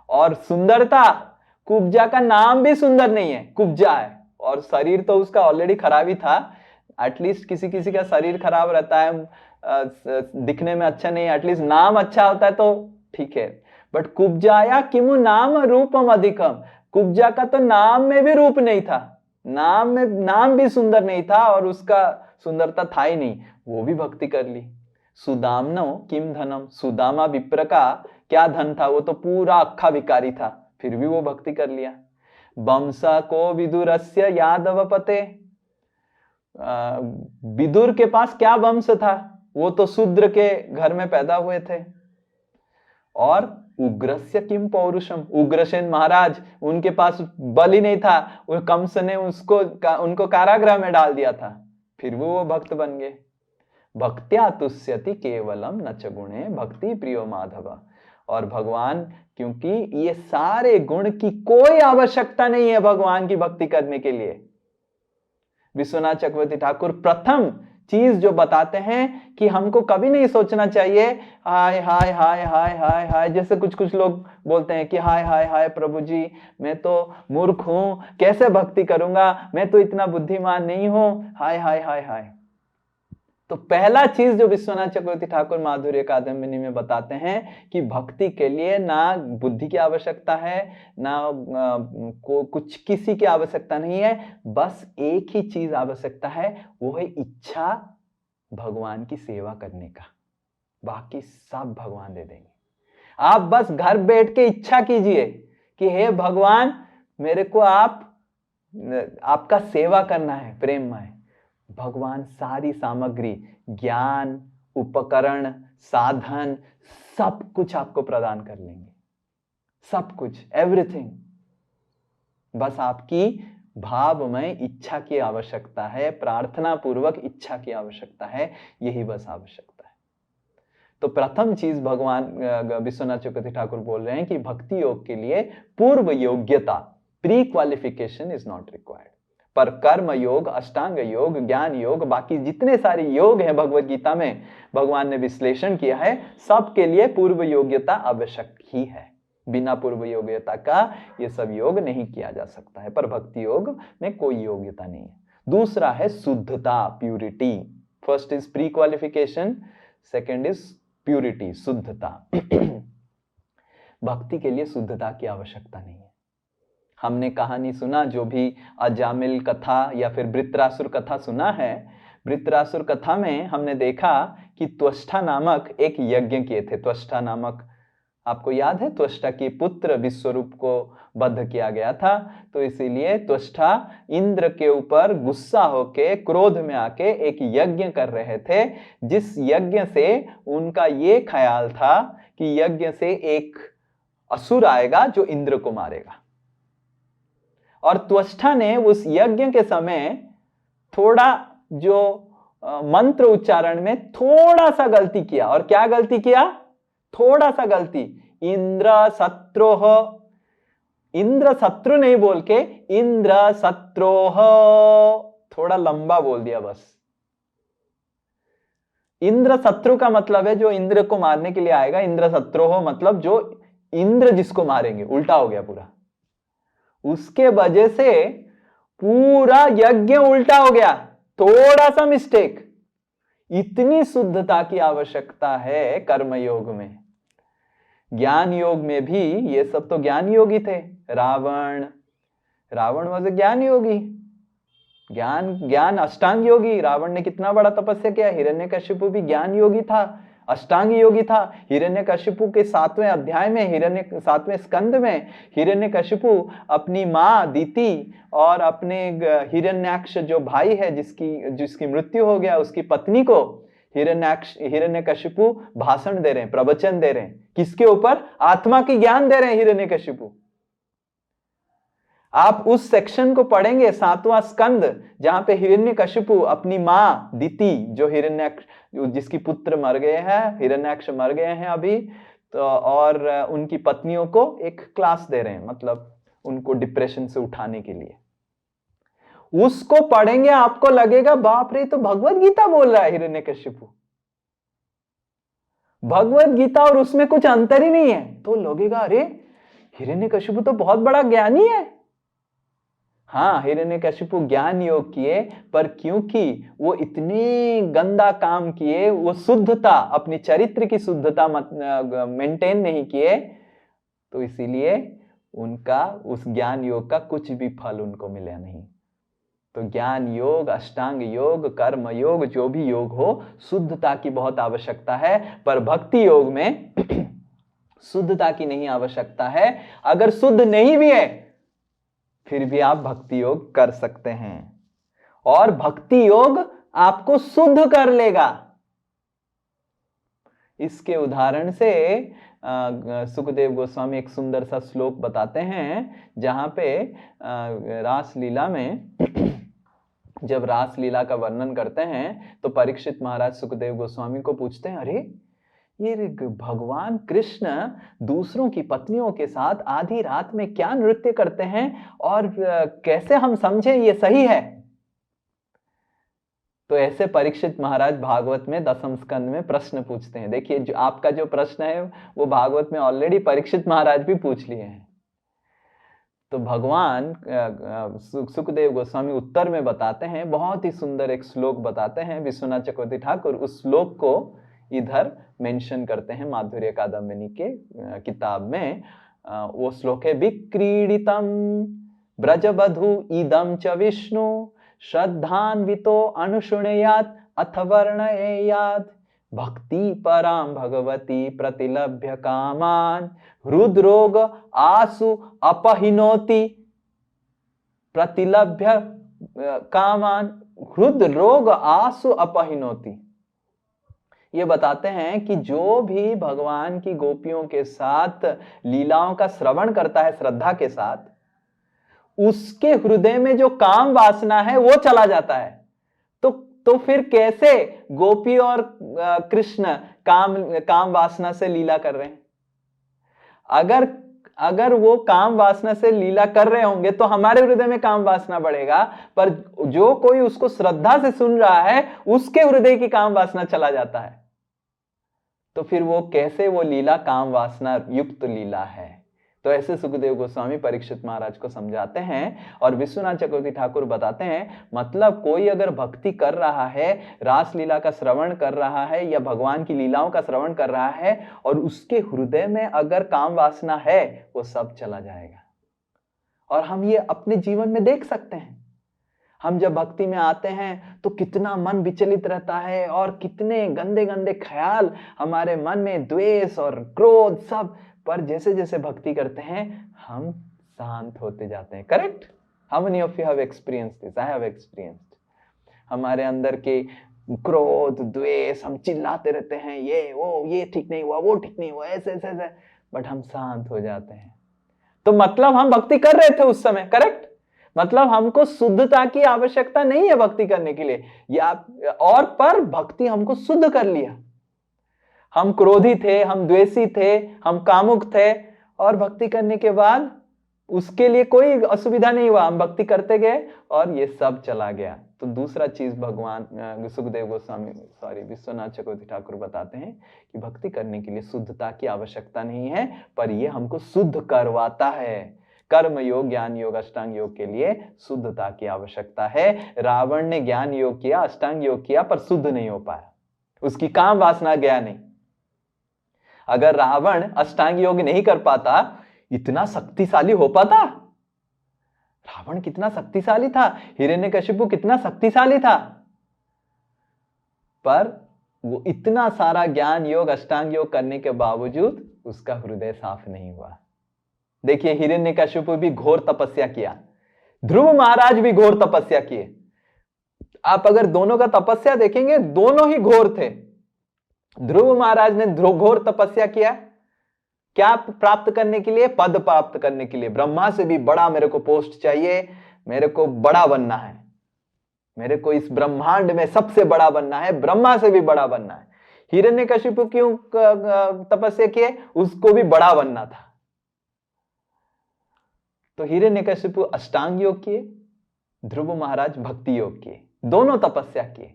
और सुंदरता, कुब्जा का नाम भी सुंदर नहीं है, कुब्जा है, और शरीर तो उसका ऑलरेडी खराब ही था। एटलीस्ट किसी किसी का शरीर खराब रहता है, दिखने में अच्छा नहीं, एटलीस्ट नाम अच्छा होता है तो ठीक है। बट कुब्जाया किमु नाम रूपम अधिकम, कुब्जा का तो नाम में भी रूप नहीं था, नाम में नाम भी सुंदर नहीं था, और उसका सुंदरता था ही नहीं, वो भी भक्ति कर ली। सुदामनो किम धनम, सुदामा विप्र का क्या धन था? वो तो पूरा अक्खा भिखारी था, फिर भी वो भक्ति कर लिया। वंशा को विदुरस्य यादवपते, विदुर के पास क्या वंश था? वो तो शूद्र के घर में पैदा हुए थे। और उग्रस्य किम पौरुषम, उग्रसेन महाराज, उनके पास बल ही नहीं था, वो कंस ने उनको कारागृह में डाल दिया था, फिर वो भक्त बन गए। भक्त्या तुष्यति केवलम न च गुणे भक्ति प्रियो माधव, और भगवान, क्योंकि ये सारे गुण की कोई आवश्यकता नहीं है भगवान की भक्ति करने के लिए। विश्वनाथ चक्रवर्ती ठाकुर प्रथम चीज जो बताते हैं कि हमको कभी नहीं सोचना चाहिए हाय हाय हाय हाय हाय हाय, जैसे कुछ लोग बोलते हैं कि हाय हाय हाय प्रभु जी, मैं तो मूर्ख हूं, कैसे भक्ति करूंगा, मैं तो इतना बुद्धिमान नहीं हूं, हाय हाय हाय हाय। तो पहला चीज जो विश्वनाथ चक्रवर्ती ठाकुर माधुर्य कादम्बिनी में बताते हैं कि भक्ति के लिए ना बुद्धि की आवश्यकता है, ना कुछ किसी की आवश्यकता नहीं है, बस एक ही चीज आवश्यकता है, वो है इच्छा भगवान की सेवा करने का। बाकी सब भगवान दे देंगे। आप बस घर बैठ के इच्छा कीजिए कि हे भगवान, मेरे को आपका सेवा करना है प्रेममय। भगवान सारी सामग्री, ज्ञान, उपकरण, साधन, सब कुछ आपको प्रदान कर लेंगे, सब कुछ, एवरीथिंग। बस आपकी भावमय इच्छा की आवश्यकता है, प्रार्थना पूर्वक इच्छा की आवश्यकता है, यही बस आवश्यकता है। तो प्रथम चीज भगवान विश्वनाथ चक्रवर्ती ठाकुर बोल रहे हैं कि भक्ति योग के लिए पूर्व योग्यता, pre qualification is not required. पर कर्म योग, अष्टांग योग, ज्ञान योग, बाकी जितने सारे योग हैं भगवत गीता में भगवान ने विश्लेषण किया है, सबके लिए पूर्व योग्यता आवश्यक ही है। बिना पूर्व योग्यता का ये सब योग नहीं किया जा सकता है, पर भक्ति योग में कोई योग्यता नहीं है। दूसरा है शुद्धता, purity. First is pre qualification, second is purity, शुद्धता। भक्ति के लिए शुद्धता की आवश्यकता नहीं है। हमने कहानी सुना, जो भी अजामिल कथा या फिर वृत्रासुर कथा सुना है, वृत्रासुर कथा में हमने देखा कि त्वष्टा नामक एक यज्ञ किए थे। त्वष्टा नामक, आपको याद है, त्वष्टा की पुत्र विश्वरूप को वध किया गया था, तो इसीलिए त्वष्टा इंद्र के ऊपर गुस्सा होके क्रोध में आके एक यज्ञ कर रहे थे, जिस यज्ञ से उनका ये ख्याल था कि यज्ञ से एक असुर आएगा जो इंद्र को मारेगा। और त्वष्टा ने उस यज्ञ के समय थोड़ा जो मंत्र उच्चारण में थोड़ा सा गलती किया। और क्या गलती किया? थोड़ा सा गलती, इंद्र शत्रुह, इंद्र शत्रु नहीं बोल के इंद्र शत्रोह, थोड़ा लंबा बोल दिया बस। इंद्र शत्रु का मतलब है जो इंद्र को मारने के लिए आएगा, इंद्र शत्रुह मतलब जो इंद्र जिसको मारेंगे, उल्टा हो गया पूरा। उसके वजह से पूरा यज्ञ उल्टा हो गया, थोड़ा सा मिस्टेक। इतनी शुद्धता की आवश्यकता है कर्मयोग में। ज्ञान योग में भी ये सब तो ज्ञान योगी थे। रावण वॉज ज्ञान योगी, ज्ञान अष्टांग योगी। रावण ने कितना बड़ा तपस्या किया। हिरण्यकशिपु भी ज्ञान योगी था, अष्टांग योगी था। हिरण्यकशिपु के 7वें अध्याय में, 7वें स्कंद में हिरण्यकशिपु अपनी माँ दीति और अपने हिरण्याक्ष जो भाई है जिसकी मृत्यु हो गया, उसकी पत्नी को हिरण्यकशिपु भाषण दे रहे हैं, प्रवचन दे रहे हैं। किसके ऊपर? आत्मा की ज्ञान दे रहे हैं हिरण्यकशिपु। आप उस सेक्शन को पढ़ेंगे 7वां स्कंद, जहां पे हिरण्यकशिपु अपनी माँ दिति, जो हिरण्याक्ष जिसकी पुत्र मर गए हैं, हिरण्याक्ष मर गए हैं अभी, तो और उनकी पत्नियों को एक क्लास दे रहे हैं, मतलब उनको डिप्रेशन से उठाने के लिए। उसको पढ़ेंगे, आपको लगेगा बाप रे, तो भगवत गीता बोल रहा है हिरण्यकशिपु, भगवत गीता, और उसमें कुछ अंतर ही नहीं है। तो लगेगा अरे हिरण्यकशिपु तो बहुत बड़ा ज्ञानी है। हाँ, हिरण्यकशिपु ज्ञान योग किए, पर क्योंकि वो इतने गंदा काम किए, वो शुद्धता, अपनी चरित्र की शुद्धता मेंटेन नहीं किए, तो इसीलिए उनका उस ज्ञान योग का कुछ भी फल उनको मिला नहीं। तो ज्ञान योग, अष्टांग योग, कर्म योग, जो भी योग हो, शुद्धता की बहुत आवश्यकता है। पर भक्ति योग में शुद्धता की नहीं आवश्यकता है। अगर शुद्ध नहीं भी है फिर भी आप भक्ति योग कर सकते हैं, और भक्ति योग आपको शुद्ध कर लेगा। इसके उदाहरण से सुखदेव गोस्वामी एक सुंदर सा श्लोक बताते हैं, जहां पे रासलीला में जब रासलीला का वर्णन करते हैं तो परीक्षित महाराज सुखदेव गोस्वामी को पूछते हैं, अरे ये भगवान कृष्ण दूसरों की पत्नियों के साथ आधी रात में क्या नृत्य करते हैं, और कैसे हम समझें ये सही है? तो ऐसे परीक्षित महाराज भागवत में 10वें स्कंद में प्रश्न पूछते हैं। देखिए, जो आपका जो प्रश्न है वो भागवत में ऑलरेडी परीक्षित महाराज भी पूछ लिए हैं। तो भगवान सुखदेव गोस्वामी उत्तर में बताते हैं, बहुत ही सुंदर एक श्लोक बताते हैं। विश्वनाथ चक्रवर्ती ठाकुर उस श्लोक को इधर मेंशन करते हैं माधुर्य कादम्बिनी के किताब में। वो श्लोक है, विक्रीडितम ब्रजबधु इदम च विष्णु श्रद्धान्वितो अनुशुणयात् अथ वर्णयेयात् भक्ति पराम भगवती प्रतिलभ्य कामान हृदरोग आसु अपहिनोति। प्रतिलभ्य कामान हृदरोग आसु अपहिनोति। ये बताते हैं कि जो भी भगवान की गोपियों के साथ लीलाओं का श्रवण करता है श्रद्धा के साथ, उसके हृदय में जो काम वासना है वो चला जाता है। तो फिर कैसे गोपी और कृष्ण काम वासना से लीला कर रहे हैं? अगर वो काम वासना से लीला कर रहे होंगे तो हमारे हृदय में काम वासना बढ़ेगा, पर जो कोई उसको श्रद्धा से सुन रहा है उसके हृदय की काम वासना चला जाता है। तो फिर वो कैसे वो लीला काम वासना युक्त लीला है? तो ऐसे सुखदेव गोस्वामी परीक्षित महाराज को समझाते हैं और विश्वनाथ चक्रवर्ती ठाकुर बताते हैं, मतलब कोई अगर भक्ति कर रहा है, रासलीला का श्रवण कर रहा है या भगवान की लीलाओं का श्रवण कर रहा है और उसके हृदय में अगर काम वासना है, वो सब चला जाएगा। और हम ये अपने जीवन में देख सकते हैं। हम जब भक्ति में आते हैं तो कितना मन विचलित रहता है और कितने गंदे गंदे ख्याल हमारे मन में, द्वेष और क्रोध सब, पर जैसे जैसे भक्ति करते हैं हम शांत होते जाते हैं। Correct? How many of you have experienced this? I have experienced. हमारे अंदर के क्रोध, द्वेष, हम चिल्लाते रहते हैं, ये ठीक नहीं हुआ, वो ठीक नहीं हुआ, ऐसे ऐसे ऐसे, बट हम शांत हो जाते हैं। तो मतलब हम भक्ति कर रहे थे उस समय। करेक्ट? मतलब हमको शुद्धता की आवश्यकता नहीं है भक्ति करने के लिए, या और पर भक्ति हमको शुद्ध कर लिया। हम क्रोधी थे, हम द्वेषी थे, हम कामुक थे, और भक्ति करने के बाद उसके लिए कोई असुविधा नहीं हुआ, हम भक्ति करते गए और ये सब चला गया। तो दूसरा चीज भगवान सुखदेव गोस्वामी विश्वनाथ चक्रवर्ती ठाकुर बताते हैं कि भक्ति करने के लिए शुद्धता की आवश्यकता नहीं है, पर यह हमको शुद्ध करवाता है। कर्म योग, ज्ञान योग, अष्टांग योग के लिए शुद्धता की आवश्यकता है। रावण ने ज्ञान योग किया, अष्टांग योग किया, पर शुद्ध नहीं हो पाया, उसकी काम वासना गया नहीं। अगर रावण अष्टांग योग नहीं कर पाता, इतना शक्तिशाली हो पाता? रावण कितना शक्तिशाली था, हिरण्यकशिपु कितना शक्तिशाली था, पर वो इतना सारा ज्ञान योग, अष्टांग योग करने के बावजूद उसका हृदय साफ नहीं हुआ। देखिए, हिरण्यकशिपु भी घोर तपस्या किया, ध्रुव महाराज भी घोर तपस्या किए। आप अगर दोनों का तपस्या देखेंगे, दोनों ही घोर थे। ध्रुव महाराज ने घोर तपस्या किया, क्या प्राप्त करने के लिए? पद प्राप्त करने के लिए। ब्रह्मा से भी बड़ा मेरे को पोस्ट चाहिए, मेरे को बड़ा बनना है, मेरे को इस ब्रह्मांड में सबसे बड़ा बनना है, ब्रह्मा से भी बड़ा बनना है। हिरण्यकशिपु क्यों तपस्या किए? उसको भी बड़ा बनना था। तो हिरण्यकशिपु अष्टांग योग किए, ध्रुव महाराज भक्ति योग किए, दोनों तपस्या किए।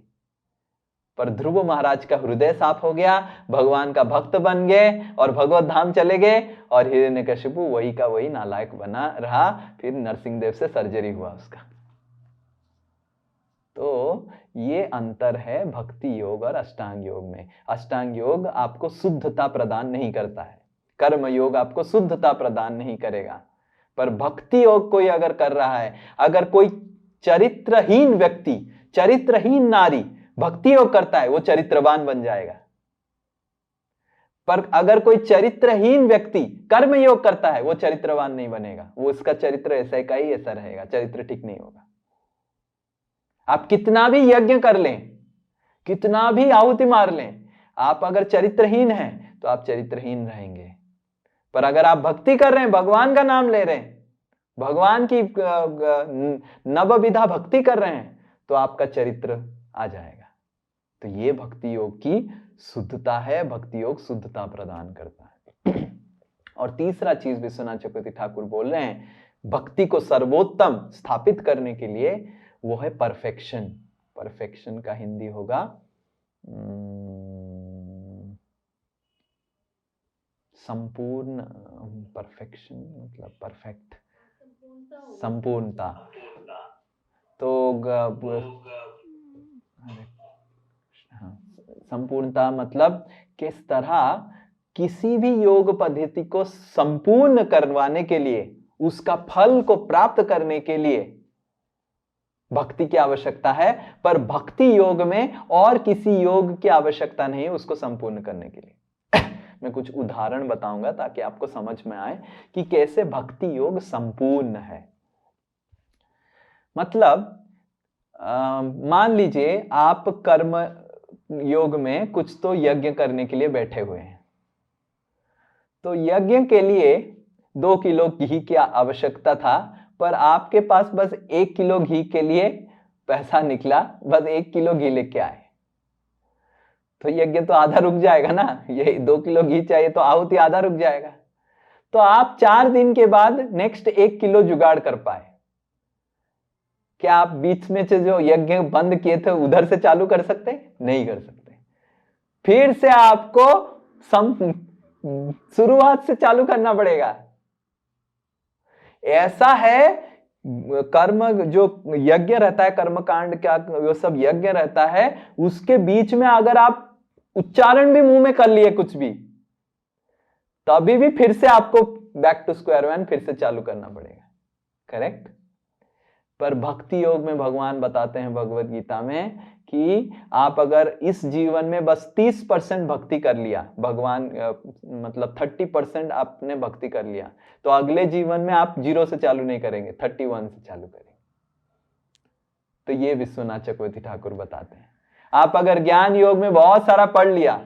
पर ध्रुव महाराज का हृदय साफ हो गया, भगवान का भक्त बन गए और भगवत धाम चले गए, और हिरण्यकशिपु वही का वही नालायक बना रहा। फिर नरसिंहदेव से सर्जरी हुआ उसका। तो ये अंतर है भक्ति योग और अष्टांग योग में। अष्टांग योग आपको शुद्धता प्रदान नहीं करता है, कर्म योग आपको शुद्धता प्रदान नहीं करेगा। पर भक्ति योग कोई अगर कर रहा है, अगर कोई चरित्रहीन व्यक्ति, चरित्रहीन नारी भक्ति योग करता है, वो चरित्रवान बन जाएगा। पर अगर कोई चरित्रहीन व्यक्ति कर्म योग करता है, वो चरित्रवान नहीं बनेगा, वो उसका चरित्र ऐसा का ही ऐसा रहेगा, चरित्र ठीक नहीं होगा। आप कितना भी यज्ञ कर लें, कितना भी आहुति मार लें, आप अगर चरित्रहीन हैं तो आप चरित्रहीन रहेंगे। पर अगर आप भक्ति कर रहे हैं, भगवान का नाम ले रहे हैं, भगवान की नवविधा भक्ति कर रहे हैं, तो आपका चरित्र आ जाएगा। तो ये भक्ति योग की शुद्धता है, भक्ति योग शुद्धता प्रदान करता है। और तीसरा चीज विश्वनाथ चक्रवर्ती ठाकुर बोल रहे हैं, भक्ति को सर्वोत्तम स्थापित करने के लिए, वो है परफेक्शन। परफेक्शन का हिंदी होगा संपूर्ण, परफेक्शन मतलब परफेक्ट, संपूर्णता। तो संपूर्णता मतलब किस तरह किसी भी योग पद्धति को संपूर्ण करवाने के लिए, उसका फल को प्राप्त करने के लिए भक्ति की आवश्यकता है, पर भक्ति योग में और किसी योग की आवश्यकता नहीं है उसको संपूर्ण करने के लिए। मैं कुछ उदाहरण बताऊंगा ताकि आपको समझ में आए कि कैसे भक्ति योग संपूर्ण है। मतलब मान लीजिए आप कर्म योग में कुछ तो यज्ञ करने के लिए बैठे हुए हैं, तो यज्ञ के लिए 2 किलो घी की आवश्यकता था, पर आपके पास बस 1 किलो घी के लिए पैसा निकला, बस 1 किलो घी लेके आए, तो यज्ञ तो आधा रुक जाएगा ना। ये 2 किलो घी चाहिए तो आहुति आधा रुक जाएगा। तो आप 4 दिन के बाद नेक्स्ट 1 किलो जुगाड़ कर पाए। क्या आप बीच में से जो यज्ञ बंद किए थे उधर से चालू कर सकते? नहीं कर सकते। फिर से आपको शुरुआत से चालू करना पड़ेगा। ऐसा है कर्म जो यज्ञ रहता है, कर्म कांड क्या वो सब यज्ञ रहता है, उसके बीच में अगर आप उच्चारण भी मुंह में कर लिए कुछ भी, तभी भी फिर से आपको बैक टू स्क्वायर वन फिर से चालू करना पड़ेगा। करेक्ट। पर भक्ति योग में भगवान बताते हैं भगवत गीता में कि आप अगर इस जीवन में बस 30% भक्ति कर लिया, भगवान मतलब 30% आपने भक्ति कर लिया, तो अगले जीवन में आप 0 से चालू नहीं करेंगे, 31 से चालू करेंगे। तो ये विश्वनाथ चक्रवर्ती ठाकुर बताते हैं। आप अगर ज्ञान योग में बहुत सारा पढ़ लिया,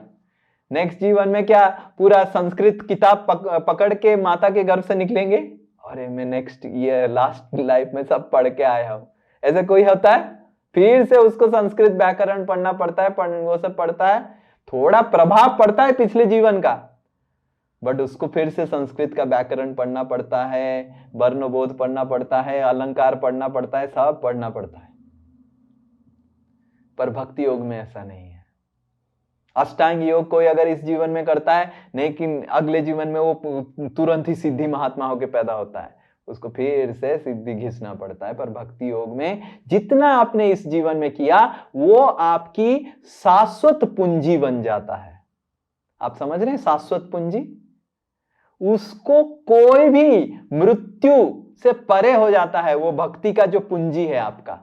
नेक्स्ट जीवन में क्या पूरा संस्कृत किताब पकड़ के माता के गर्भ से निकलेंगे, अरे मैं नेक्स्ट ये लास्ट लाइफ में सब पढ़ के आया हूं, ऐसा कोई होता है? फिर से उसको संस्कृत व्याकरण पढ़ना पड़ता है, वो सब पढ़ता है, थोड़ा प्रभाव पड़ता है पिछले जीवन का, बट उसको फिर से संस्कृत का व्याकरण पढ़ना पड़ता है, वर्णबोध पढ़ना पड़ता है, अलंकार पढ़ना पड़ता है, सब पढ़ना पड़ता है। पर भक्ति योग में ऐसा नहीं है। अष्टांग योग कोई अगर इस जीवन में करता है, लेकिन अगले जीवन में वो तुरंत ही सिद्धि महात्मा होकर पैदा होता है, उसको फिर से सिद्धि घिसना पड़ता है। पर भक्ति योग में जितना आपने इस जीवन में किया वो आपकी शाश्वत पूंजी बन जाता है। आप समझ रहे हैं? शाश्वत पूंजी, उसको कोई भी मृत्यु से परे हो जाता है। वो भक्ति का जो पूंजी है आपका,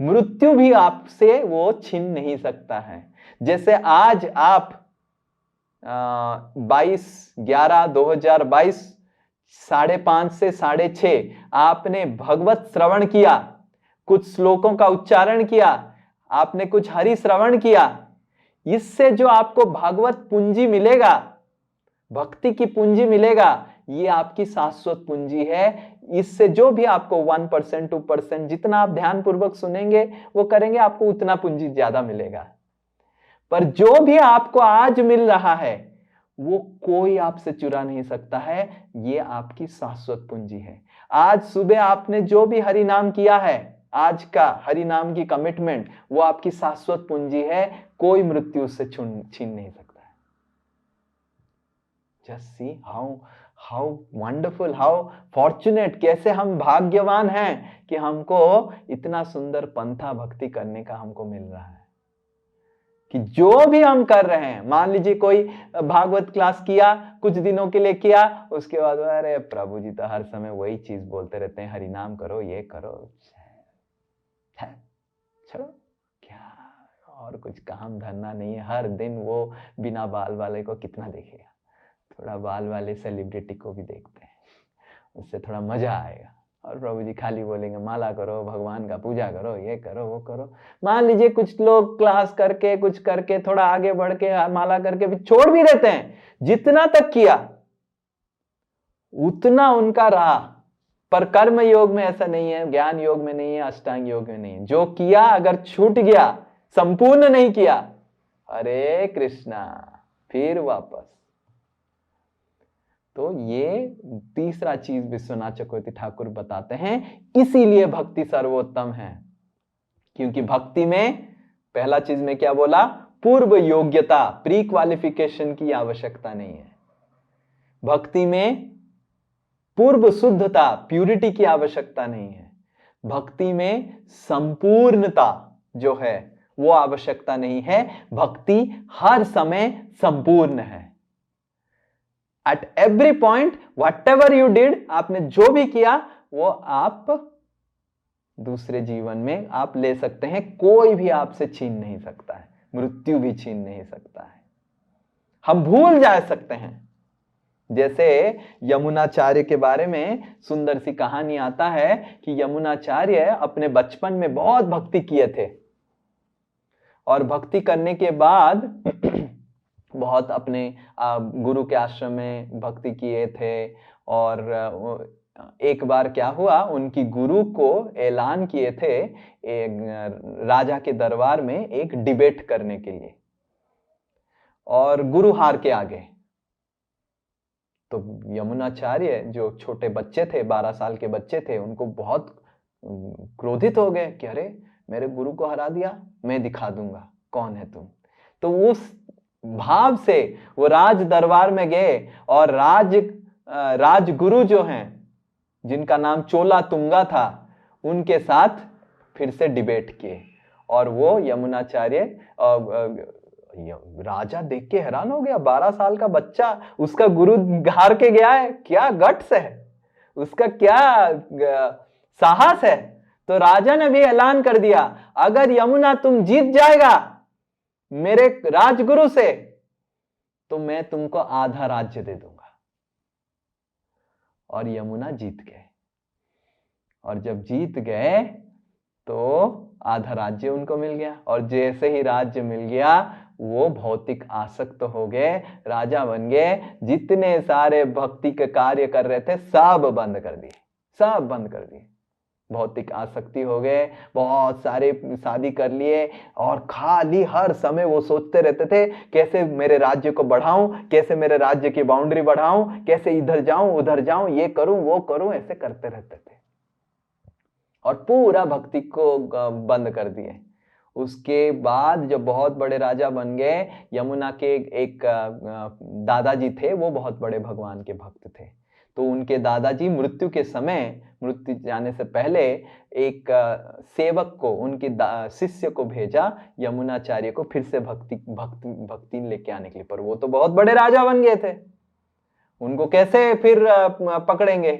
मृत्यु भी आपसे वो छीन नहीं सकता है। जैसे आज आप 22/11/2022 5:30 से 6:30 आपने भगवत श्रवण किया, कुछ श्लोकों का उच्चारण किया, आपने कुछ हरि श्रवण किया, इससे जो आपको भगवत पूंजी मिलेगा, भक्ति की पूंजी मिलेगा, ये आपकी शाश्वत पूंजी है। इससे जो भी आपको 1% 2% जितना आप ध्यान पूर्वक सुनेंगे वो करेंगे, आपको उतना पूंजी ज्यादा मिलेगा। पर जो भी आपको आज मिल रहा है वो कोई आपसे चुरा नहीं सकता है, ये आपकी शाश्वत पूंजी है। आज सुबह आपने जो भी हरि नाम किया है, आज का हरि नाम की कमिटमेंट, वो आपकी शाश्वत पूंजी है, कोई मृत्यु उससे छीन नहीं सकता है। Just see how wonderful, how fortunate, कैसे हम भाग्यवान हैं कि हमको इतना सुंदर पंथा भक्ति करने का हमको मिल रहा है। कि जो भी हम कर रहे हैं, मान लीजिए कोई भागवत क्लास किया, कुछ दिनों के लिए किया, उसके बाद अरे प्रभु जी तो हर समय वही चीज बोलते रहते हैं, हरि नाम करो, ये करो, चलो क्या और कुछ काम धरना नहीं है। हर दिन वो बिना बाल वाले को कितना देखेगा, थोड़ा बाल वाले सेलिब्रिटी को भी देखते हैं, उससे थोड़ा मजा आएगा। और प्रभु जी खाली बोलेंगे माला करो, भगवान का पूजा करो, ये करो, वो करो। मान लीजिए कुछ लोग क्लास करके, कुछ करके, थोड़ा आगे बढ़ के माला करके भी छोड़ भी देते हैं, जितना तक किया उतना उनका रहा। पर कर्म योग में ऐसा नहीं है, ज्ञान योग में नहीं है, अष्टांग योग में नहीं है। जो किया अगर छूट गया, संपूर्ण नहीं किया, हरे कृष्णा, फिर वापस। तो ये तीसरा चीज विश्वनाथ चक्रवर्ती ठाकुर बताते हैं। इसीलिए भक्ति सर्वोत्तम है, क्योंकि भक्ति में पहला चीज में क्या बोला, पूर्व योग्यता, प्री क्वालिफिकेशन की आवश्यकता नहीं है। भक्ति में पूर्व शुद्धता, प्यूरिटी की आवश्यकता नहीं है। भक्ति में संपूर्णता जो है वो आवश्यकता नहीं है। भक्ति हर समय संपूर्ण है। At every point, whatever you did, आपने जो भी किया वो आप दूसरे जीवन में आप ले सकते हैं, कोई भी आपसे छीन नहीं सकता है, मृत्यु भी छीन नहीं सकता है। हम भूल जा सकते हैं। जैसे यमुनाचार्य के बारे में सुंदर सी कहानी आता है कि यमुनाचार्य अपने बचपन में बहुत भक्ति किए थे, और भक्ति करने के बाद बहुत अपने गुरु के आश्रम में भक्ति किए थे। और एक बार क्या हुआ, उनकी गुरु को ऐलान किए थे एक राजा के दरबार में एक डिबेट करने के लिए, और गुरु हार के आ गए। तो यमुनाचार्य जो छोटे बच्चे थे, 12 साल के बच्चे थे, उनको बहुत क्रोधित हो गए कि अरे मेरे गुरु को हरा दिया, मैं दिखा दूंगा कौन है तुम। तो उस भाव से वो राज दरबार में गए और राजगुरु जो हैं जिनका नाम चोला तुंगा था उनके साथ फिर से डिबेट किए। और वो यमुनाचार्य राजा देख के हैरान हो गया, 12 साल का बच्चा उसका गुरु हार के गया है, क्या गट्स है उसका, क्या साहस है। तो राजा ने भी ऐलान कर दिया, अगर यमुना तुम जीत जाएगा मेरे राजगुरु से तो मैं तुमको आधा राज्य दे दूंगा। और यमुना जीत गए, और जब जीत गए तो आधा राज्य उनको मिल गया। और जैसे ही राज्य मिल गया वो भौतिक आसक्त हो गए, राजा बन गए, जितने सारे भक्ति के कार्य कर रहे थे सब बंद कर दिए, सब बंद कर दिए। भौतिक आसक्ति हो गए, बहुत सारे शादी कर लिए, और खाली हर समय वो सोचते रहते थे कैसे मेरे राज्य को बढ़ाऊं, कैसे मेरे राज्य की बाउंड्री बढ़ाऊं, कैसे इधर जाऊं उधर जाऊं, ये करूं वो करूं, ऐसे करते रहते थे और पूरा भक्ति को बंद कर दिए। उसके बाद जब बहुत बड़े राजा बन गए, यमुना के एक दादाजी थे, वो बहुत बड़े भगवान के भक्त थे। तो उनके दादाजी मृत्यु के समय, मृत्यु जाने से पहले एक सेवक को, उनके शिष्य को भेजा यमुनाचार्य को फिर से भक्ति लेके आने के लिए। पर वो तो बहुत बड़े राजा बन गए थे, उनको कैसे फिर पकड़ेंगे।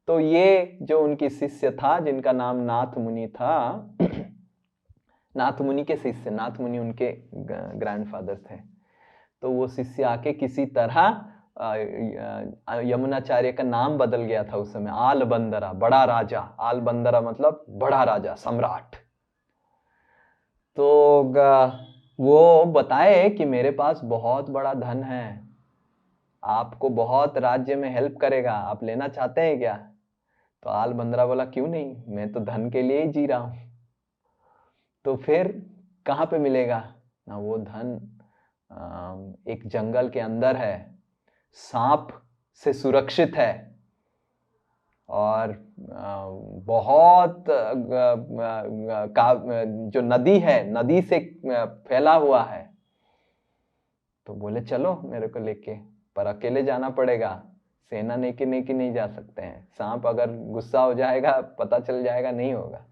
तो ये जो उनकी शिष्य था जिनका नाम नाथ मुनि था, नाथ मुनि के शिष्य, नाथ मुनि उनके ग्रैंडफादर थे। तो वो शिष्य आके किसी तरह यमुनाचार्य का नाम बदल गया था उस समय, आलबंदरा, बड़ा राजा। आलबंदरा मतलब बड़ा राजा, सम्राट। तो वो बताए कि मेरे पास बहुत बड़ा धन है, आपको बहुत राज्य में हेल्प करेगा, आप लेना चाहते हैं क्या? तो आलबंदरा बोला क्यों नहीं, मैं तो धन के लिए ही जी रहा हूं। तो फिर कहाँ पे मिलेगा ना? वो धन एक जंगल के अंदर है, सांप से सुरक्षित है, और बहुत जो नदी है, नदी से फैला हुआ है। तो बोले चलो मेरे को लेके, पर अकेले जाना पड़ेगा, सेना लेके नहीं जा सकते हैं, सांप अगर गुस्सा हो जाएगा, पता चल जाएगा, नहीं होगा।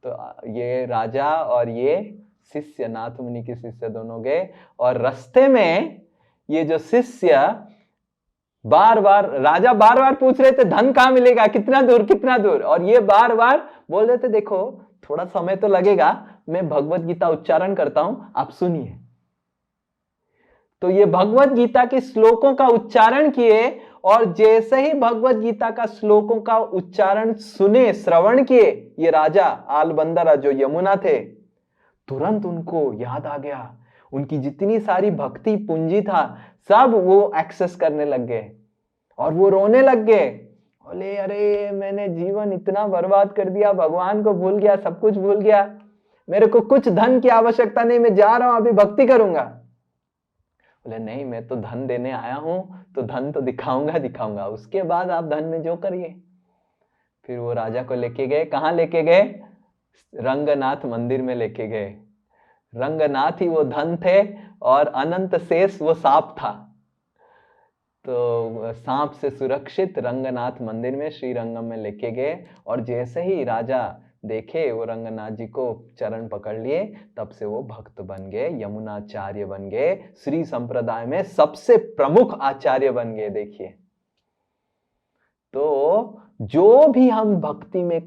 तो ये राजा और ये शिष्य, नाथ मुनि के शिष्य दोनों गए, और रास्ते में ये जो शिष्य राजा बार बार पूछ रहे थे धन कहाँ मिलेगा, कितना दूर कितना दूर, और ये बार बार बोल रहे थे देखो थोड़ा समय तो लगेगा, मैं भगवत गीता उच्चारण करता हूं, आप सुनिए। तो ये भगवत गीता के श्लोकों का उच्चारण किए, और जैसे ही भगवत गीता का श्लोकों का उच्चारण सुने, श्रवण किए, ये राजा आलबंदरा जो यमुना थे, तुरंत उनको याद आ गया, उनकी जितनी सारी भक्ति पूंजी था सब वो एक्सेस करने लग गए, और वो रोने लग गए। बोले अरे मैंने जीवन इतना बर्बाद कर दिया, भगवान को भूल गया, सब कुछ भूल गया, मेरे को कुछ धन की आवश्यकता नहीं, मैं जा रहा हूं अभी भक्ति करूंगा। बोले नहीं, मैं तो धन देने आया हूं, तो धन तो दिखाऊंगा, उसके बाद आप धन में जो करिए। फिर वो राजा को लेके गए, कहाँ लेके गए? रंगनाथ मंदिर में लेके गए। रंगनाथ ही वो धन थे, और अनंत शेष वो सांप था। तो सांप से सुरक्षित रंगनाथ मंदिर में, श्री रंगम में लेके गए, और जैसे ही राजा देखे वो रंगनाथ जी को चरण पकड़ लिए, तब से वो भक्त बन गए, यमुनाचार्य बन गए, श्री संप्रदाय में सबसे प्रमुख आचार्य बन गए। देखिए, तो जो भी हम भक्ति में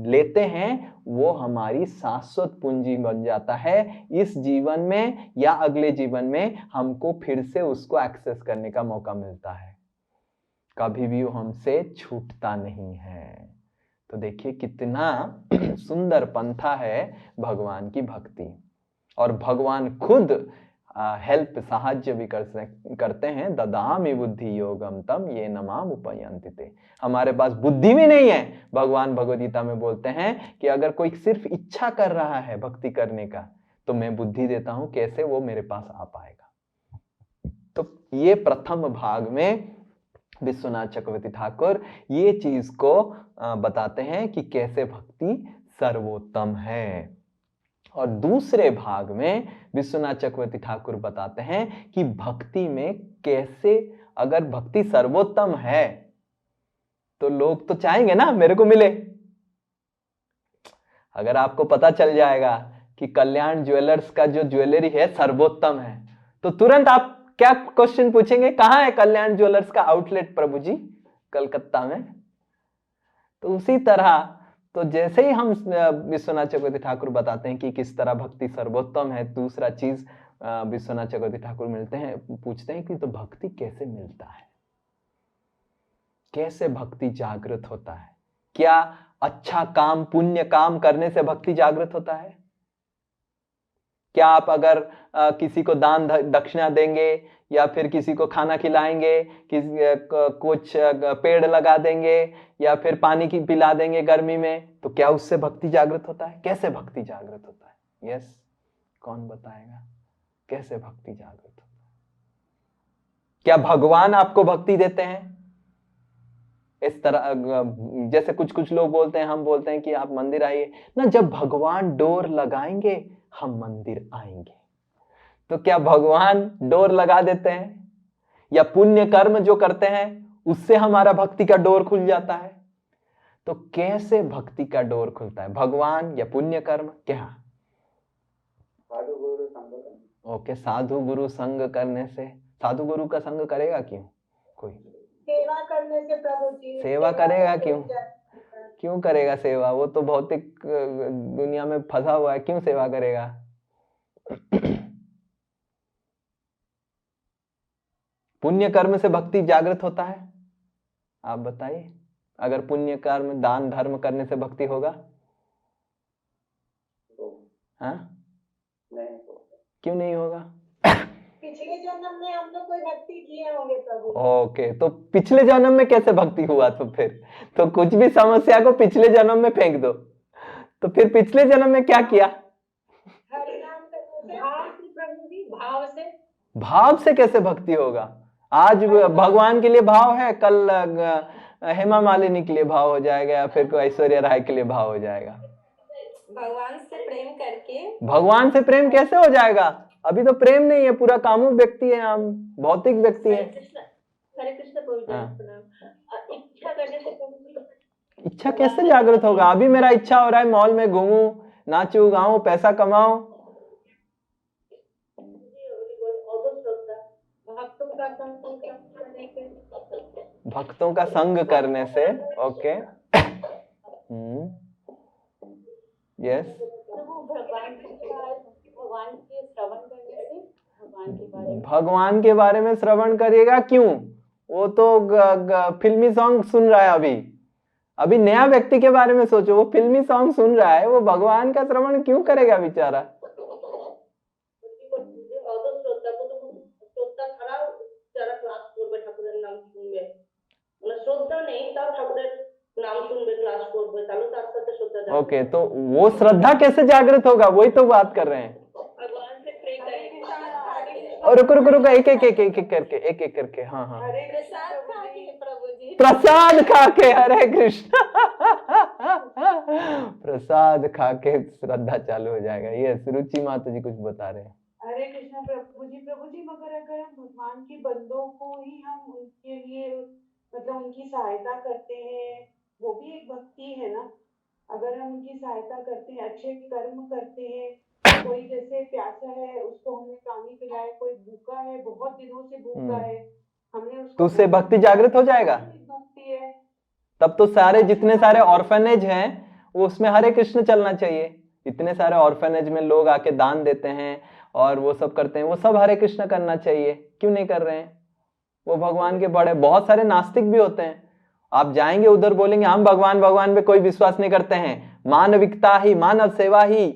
लेते हैं वो हमारी शाश्वत पूंजी बन जाता है। इस जीवन में या अगले जीवन में हमको फिर से उसको एक्सेस करने का मौका मिलता है, कभी भी वो हमसे छूटता नहीं है। तो देखिए कितना सुंदर पंथा है भगवान की भक्ति, और भगवान खुद हेल्प, साहाय्य भी करते हैं। ददामि बुद्धि योगम तम ये नमाम उपयंति ते। हमारे पास बुद्धि भी नहीं है, भगवान भगवद गीता में बोलते हैं कि अगर कोई सिर्फ इच्छा कर रहा है भक्ति करने का, तो मैं बुद्धि देता हूं, कैसे वो मेरे पास आ पाएगा। तो ये प्रथम भाग में विश्वनाथ चक्रवर्ती ठाकुर ये चीज को बताते हैं कि कैसे भक्ति सर्वोत्तम है। और दूसरे भाग में विश्वनाथ चक्रवर्ती ठाकुर बताते हैं कि भक्ति में कैसे अगर भक्ति सर्वोत्तम है तो लोग तो चाहेंगे ना मेरे को मिले। अगर आपको पता चल जाएगा कि कल्याण ज्वेलर्स का जो ज्वेलरी है सर्वोत्तम है, तो तुरंत आप क्या क्वेश्चन पूछेंगे, कहाँ है कल्याण ज्वेलर्स का आउटलेट प्रभु जी? कलकत्ता में। तो उसी तरह तो जैसे ही हम विश्वनाथ चक्रवर्ती ठाकुर बताते हैं कि किस तरह भक्ति सर्वोत्तम है, दूसरा चीज विश्वनाथ चक्रवर्ती ठाकुर पूछते हैं कि तो भक्ति कैसे मिलता है, कैसे भक्ति जागृत होता है? क्या अच्छा काम, पुण्य काम करने से भक्ति जागृत होता है? क्या आप अगर किसी को दान दक्षिणा देंगे या फिर किसी को खाना खिलाएंगे, कुछ पेड़ लगा देंगे या फिर पानी की पिला देंगे गर्मी में, तो क्या उससे भक्ति जागृत होता है? कैसे भक्ति जागृत होता है? यस, कौन बताएगा कैसे भक्ति जागृत होता है? क्या भगवान आपको भक्ति देते हैं? इस तरह जैसे कुछ लोग बोलते हैं, हम बोलते हैं कि आप मंदिर आइए ना, जब भगवान डोर लगाएंगे हम मंदिर आएंगे। तो क्या भगवान डोर लगा देते हैं या पुण्य कर्म जो करते हैं उससे हमारा भक्ति का डोर खुल जाता है? तो कैसे भक्ति का डोर खुलता है, भगवान या पुण्य कर्म? क्या? साधु गुरु संग। ओके, साधु गुरु संग करने से। साधु गुरु का संग करेगा क्यों कोई? सेवा करने से प्रभु जी। सेवा करेगा क्यों? क्यों करेगा सेवा? वो तो भौतिक दुनिया में फंसा हुआ है, क्यों सेवा करेगा? पुण्य कर्म से भक्ति जागृत होता है? आप बताइए, अगर पुण्य कर्म दान धर्म करने से भक्ति होगा? हाँ, नहीं, क्यों नहीं होगा? पिछले जन्म में हम लोग कोई भक्ति किए होंगे प्रभु। ओके, तो पिछले जन्म में कैसे भक्ति हुआ? तो फिर तो कुछ भी समस्या को पिछले जन्म में फेंक दो, तो फिर पिछले जन्म में क्या किया? हरिनाम करने से, भाव से प्रभु जी, भाव से। भाव से कैसे भक्ति होगा? आज भगवान के लिए भाव है, कल हेमा मालिनी के लिए भाव हो जाएगा या फिर कोई ऐश्वर्या राय के लिए भाव हो जाएगा। भगवान से प्रेम करके। भगवान से प्रेम कैसे हो जाएगा? अभी तो प्रेम नहीं है, पूरा कामुक व्यक्ति है, हम भौतिक व्यक्ति है। हरे कृष्ण प्रभु जी। इच्छा करने से इच्छा कैसे जागृत होगा? अभी मेरा इच्छा हो रहा है मॉल में घूमूं, नाचूं गाऊं, पैसा कमाऊं। भक्तों का संग करने से। Okay, yes. भगवान के बारे में श्रवण करिएगा क्यों? वो तो फिल्मी सॉन्ग सुन रहा है। अभी नया व्यक्ति के बारे में सोचो, वो फिल्मी सॉन्ग सुन रहा है, वो भगवान का श्रवण क्यों करेगा बेचारा? ओके, तो वो श्रद्धा कैसे जागृत होगा? वही तो बात कर रहे हैं। भगवान से प्रे करेंगे। और रुको एक एक करके। हाँ, प्रसाद खा के हरे कृष्ण। प्रसाद खा के श्रद्धा चालू हो जाएगा। ये रुचि माता जी कुछ बता रहे हैं। हरे कृष्ण प्रभु जी, मगर अगर हम भगवान के बंदों को ही हम उनके लिए मतलब उनकी सहायता करते हैं, वो भी एक भक्ति है ना। अगर हम उनकी सहायता करते हैं, अच्छे कर्म करते हैं, कोई जैसे प्यासा है उसको हमने पानी पिलाया, कोई भूखा है, बहुत दिनों से भूखा है, हमने उसको, तो उससे भक्ति जागृत हो जाएगा। भक्ति है। तब तो सारे जितने सारे ऑर्फनेज हैं वो उसमें हरे कृष्ण चलना चाहिए। इतने सारे ऑर्फनेज में लोग आके दान देते हैं और वो सब करते हैं, वो सब हरे कृष्ण करना चाहिए। क्यों नहीं कर रहे हैं? वो भगवान के बड़े, बहुत सारे नास्तिक भी होते हैं, आप जाएंगे उधर बोलेंगे हम भगवान पे कोई विश्वास नहीं करते हैं, मानविकता ही, मानव सेवा ही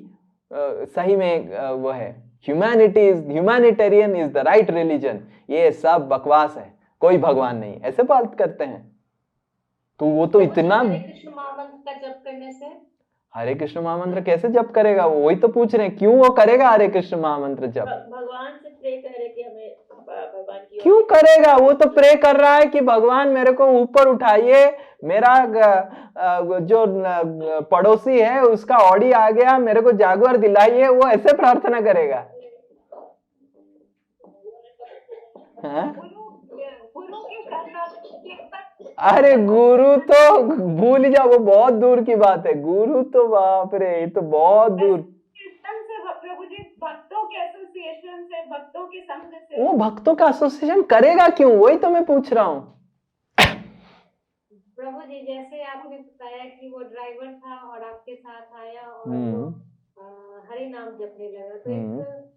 सही में वो है, humanitarian is the right religion. ये सब बकवास है, कोई भगवान नहीं, ऐसे बात करते हैं। तो वो तो इतना हरे कृष्ण महामंत्र का जप करने से, हरे कृष्ण महामंत्र कैसे जप करेगा? वो वही तो पूछ रहे हैं, क्यों वो करेगा हरे कृष्ण महामंत्र जप? भगवान से प्रे करे कि हमें भगवान की क्यों करेगा? वो तो प्रे कर रहा है कि भगवान मेरे को ऊपर उठाइए, मेरा जो पड़ोसी है उसका ऑडी आ गया, मेरे को जागुआर दिलाइए, वो ऐसे प्रार्थना करेगा। अरे गुरु तो भूल ही जाओ, वो बहुत दूर की बात है। गुरु तो बाप रे, ये तो बहुत दूर। सिस्टम से प्रभु जी, भक्तों के एसोसिएशन से, भक्तों के संघ से। वो भक्तों का एसोसिएशन करेगा क्यों, वही तो मैं पूछ रहा हूँ। प्रभु जी जैसे आपने बताया कि वो ड्राइवर था और आपके साथ आया और वो हरि नाम जपने लगा, तो एक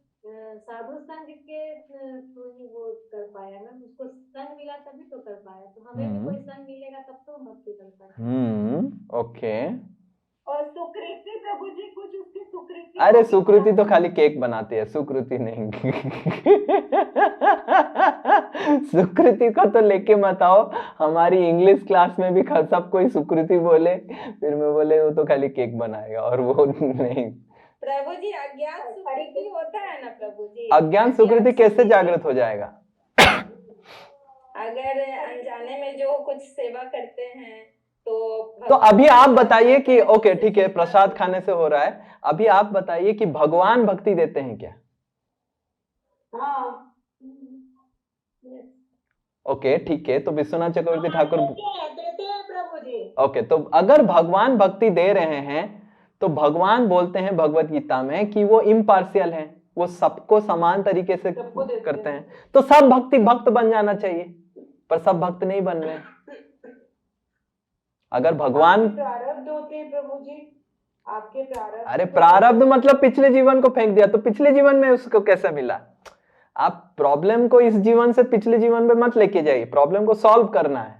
साधु संघ के थ्रू ही वो कर पाया ना, उसको संघ मिला तभी तो कर पाया। तो हमें भी कोई संघ मिलेगा तब तो हम भक्ति कर पाएंगे। ओके। और सुकृति प्रभु जी, कुछ उसकी सुकृति। अरे सुकृति तो खाली केक बनाती है, सुकृति नहीं। सुकृति को तो लेके मत आओ। हमारी इंग्लिश क्लास में भी सब कोई सुकृति बोले, फिर मैं बोले वो तो खाली केक बनाएगा, और वो नहीं। प्रभु जी अज्ञान सुकृति होता है ना प्रभु जी, अज्ञान सुकृति कैसे जागृत हो जाएगा? अगर अनजाने में जो कुछ सेवा करते हैं तो अभी आप बताइए कि ओके ठीक है, प्रसाद खाने से हो रहा है, अभी आप बताइए कि भगवान भक्ति देते हैं क्या? हाँ। ओके ठीक है, तो विश्वनाथ चक्रवर्ती ठाकुर देते हैं प्रभु जी। ओके, तो अगर भगवान भक्ति दे रहे हैं तो भगवान बोलते हैं भगवत गीता में कि वो इम्पार्शियल हैं, वो सबको समान तरीके से करते हैं। तो सब भक्त बन जाना चाहिए, पर सब भक्त नहीं बन रहे। अगर भगवान प्रारब्ध होते हैं प्रभु जी, आपके प्रारब्ध। अरे प्रारब्ध मतलब पिछले जीवन को फेंक दिया, तो पिछले जीवन में उसको कैसे मिला? आप प्रॉब्लम को इस जीवन से पिछले जीवन में मत लेके जाइए, प्रॉब्लम को सॉल्व करना है।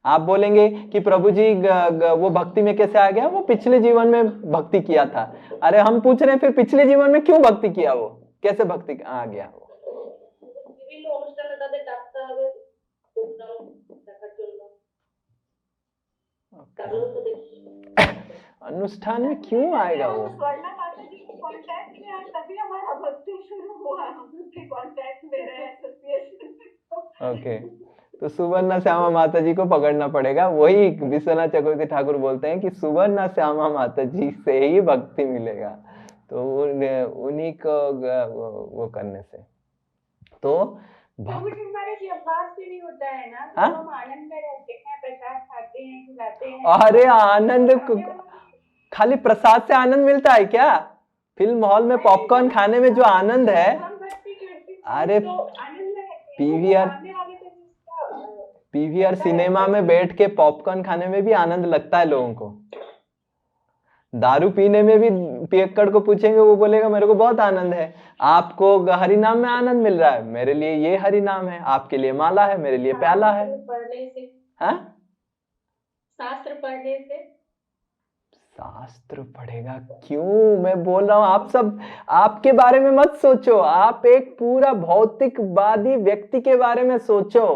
आप बोलेंगे कि प्रभु जी वो भक्ति में कैसे आ गया, वो पिछले जीवन में भक्ति किया था। अरे हम पूछ रहे हैं फिर पिछले जीवन में क्यों भक्ति किया, वो कैसे भक्ति आ गया वो? अनुष्ठान में क्यों आएगा वो? स्वर्णा माता जी के कांटेक्ट में आए तभी हमारा भक्ति शुरू हुआ, हम उनके कांटेक्ट में रहे, एसोसिएशन। ओके, तो सुवर्णा श्यामा माता जी को पकड़ना पड़ेगा। वही विश्वनाथ चक्रवर्ती ठाकुर बोलते हैं कि सुवर्णा श्यामा माता जी से ही भक्ति मिलेगा, तो उन्हीं को वो करने से। तो हमारे अभ्यास से भी होता है ना, हाँ? हम आनंद में रहते हैं, प्रसाद खाते हैं, खिलाते हैं। अरे आनंद, खाली प्रसाद से आनंद मिलता है क्या? फिल्म हॉल में पॉपकॉर्न खाने में जो आनंद है, अरे पीवीआर सिनेमा में बैठ के पॉपकॉर्न खाने में भी आनंद लगता है लोगों को। दारू पीने में भी पियक्कड़ को पूछेंगे, वो बोलेगा मेरे को बहुत आनंद है। आपको हरि नाम में आनंद मिल रहा है, मेरे लिए ये हरि नाम है, आपके लिए माला है, मेरे लिए प्याला है। पढ़ने से, हाँ? शास्त्र पढ़ने से। शास्त्र पढ़ेगा क्यों? मैं बोल रहा हूं आप सब आपके बारे में मत सोचो, आप एक पूरा भौतिकवादी व्यक्ति के बारे में सोचो,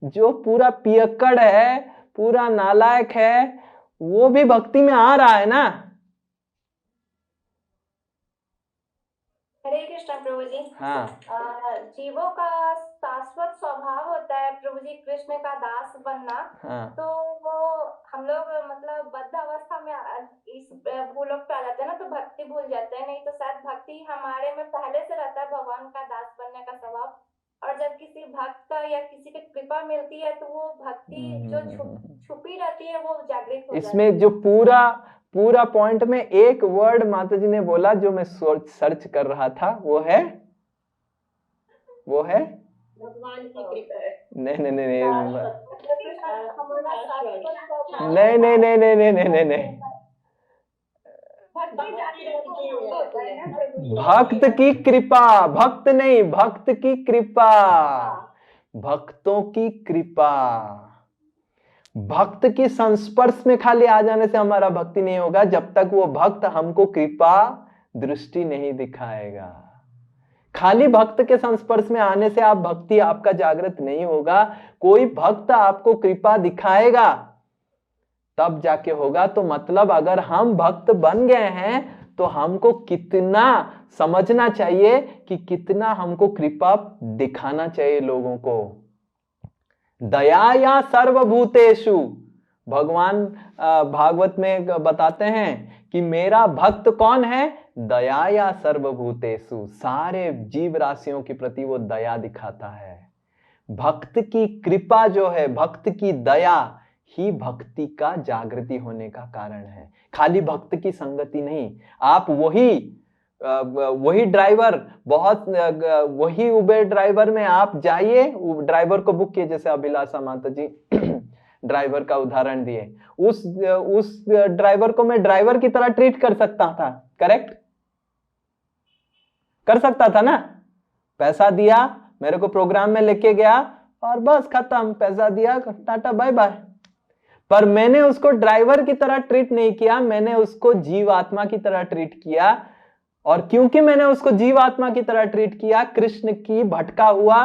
जो पूरा पियक्कड़ है, पूरा नालायक है, वो भी भक्ति में आ रहा है ना। हरे कृष्ण प्रभु जी। हाँ। जीवों का शाश्वत स्वभाव होता है प्रभु जी कृष्ण का दास बनना। हाँ। तो वो हम लोग मतलब बद्ध अवस्था में इस भूलोक पे आ जाते हैं ना, तो भक्ति भूल जाते हैं। नहीं तो शायद भक्ति हमारे में पहले से रहता है, भगवान का दास बनने का स्वभाव। और जब किसी भक्त का या किसी की कृपा मिलती है तो वो भक्ति जो छुपी रहती है वो जागृत हो जाती है। इसमें जो पूरा पॉइंट में एक वर्ड माता जी ने बोला जो मैं सर्च कर रहा था, वो है भगवान की कृपा। नहीं भक्त की कृपा, भक्त नहीं, भक्त की कृपा, भक्तों की कृपा। भक्त के संस्पर्श में खाली आ जाने से हमारा भक्ति नहीं होगा, जब तक वो भक्त हमको कृपा दृष्टि नहीं दिखाएगा। खाली भक्त के संस्पर्श में आने से आप भक्ति आपका जागृत नहीं होगा। कोई भक्त आपको कृपा दिखाएगा तब जाके होगा। तो मतलब अगर हम भक्त बन गए हैं तो हमको कितना समझना चाहिए कि कितना हमको कृपा दिखाना चाहिए लोगों को। दया या सर्वभूतेषु, भगवान भागवत में बताते हैं कि मेरा भक्त कौन है? दया या सर्वभूतेषु, सारे जीव राशियों के प्रति वो दया दिखाता है। भक्त की कृपा जो है, भक्त की दया ही भक्ति का जागृति होने का कारण है, खाली भक्त की संगति नहीं। आप वही ड्राइवर, वही उबेर ड्राइवर में आप जाइए, ड्राइवर को बुक किए, जैसे अभिलाषा माता जी ड्राइवर का उदाहरण दिए, उस ड्राइवर को मैं ड्राइवर की तरह ट्रीट कर सकता था, करेक्ट? कर सकता था ना? पैसा दिया, मेरे को प्रोग्राम में लेके गया और बस खत्म, पैसा दिया, टाटा बाय बाय। पर मैंने उसको ड्राइवर की तरह ट्रीट नहीं किया, मैंने उसको जीवात्मा की तरह ट्रीट किया। और क्योंकि मैंने उसको जीवात्मा की तरह ट्रीट किया, कृष्ण की भटका हुआ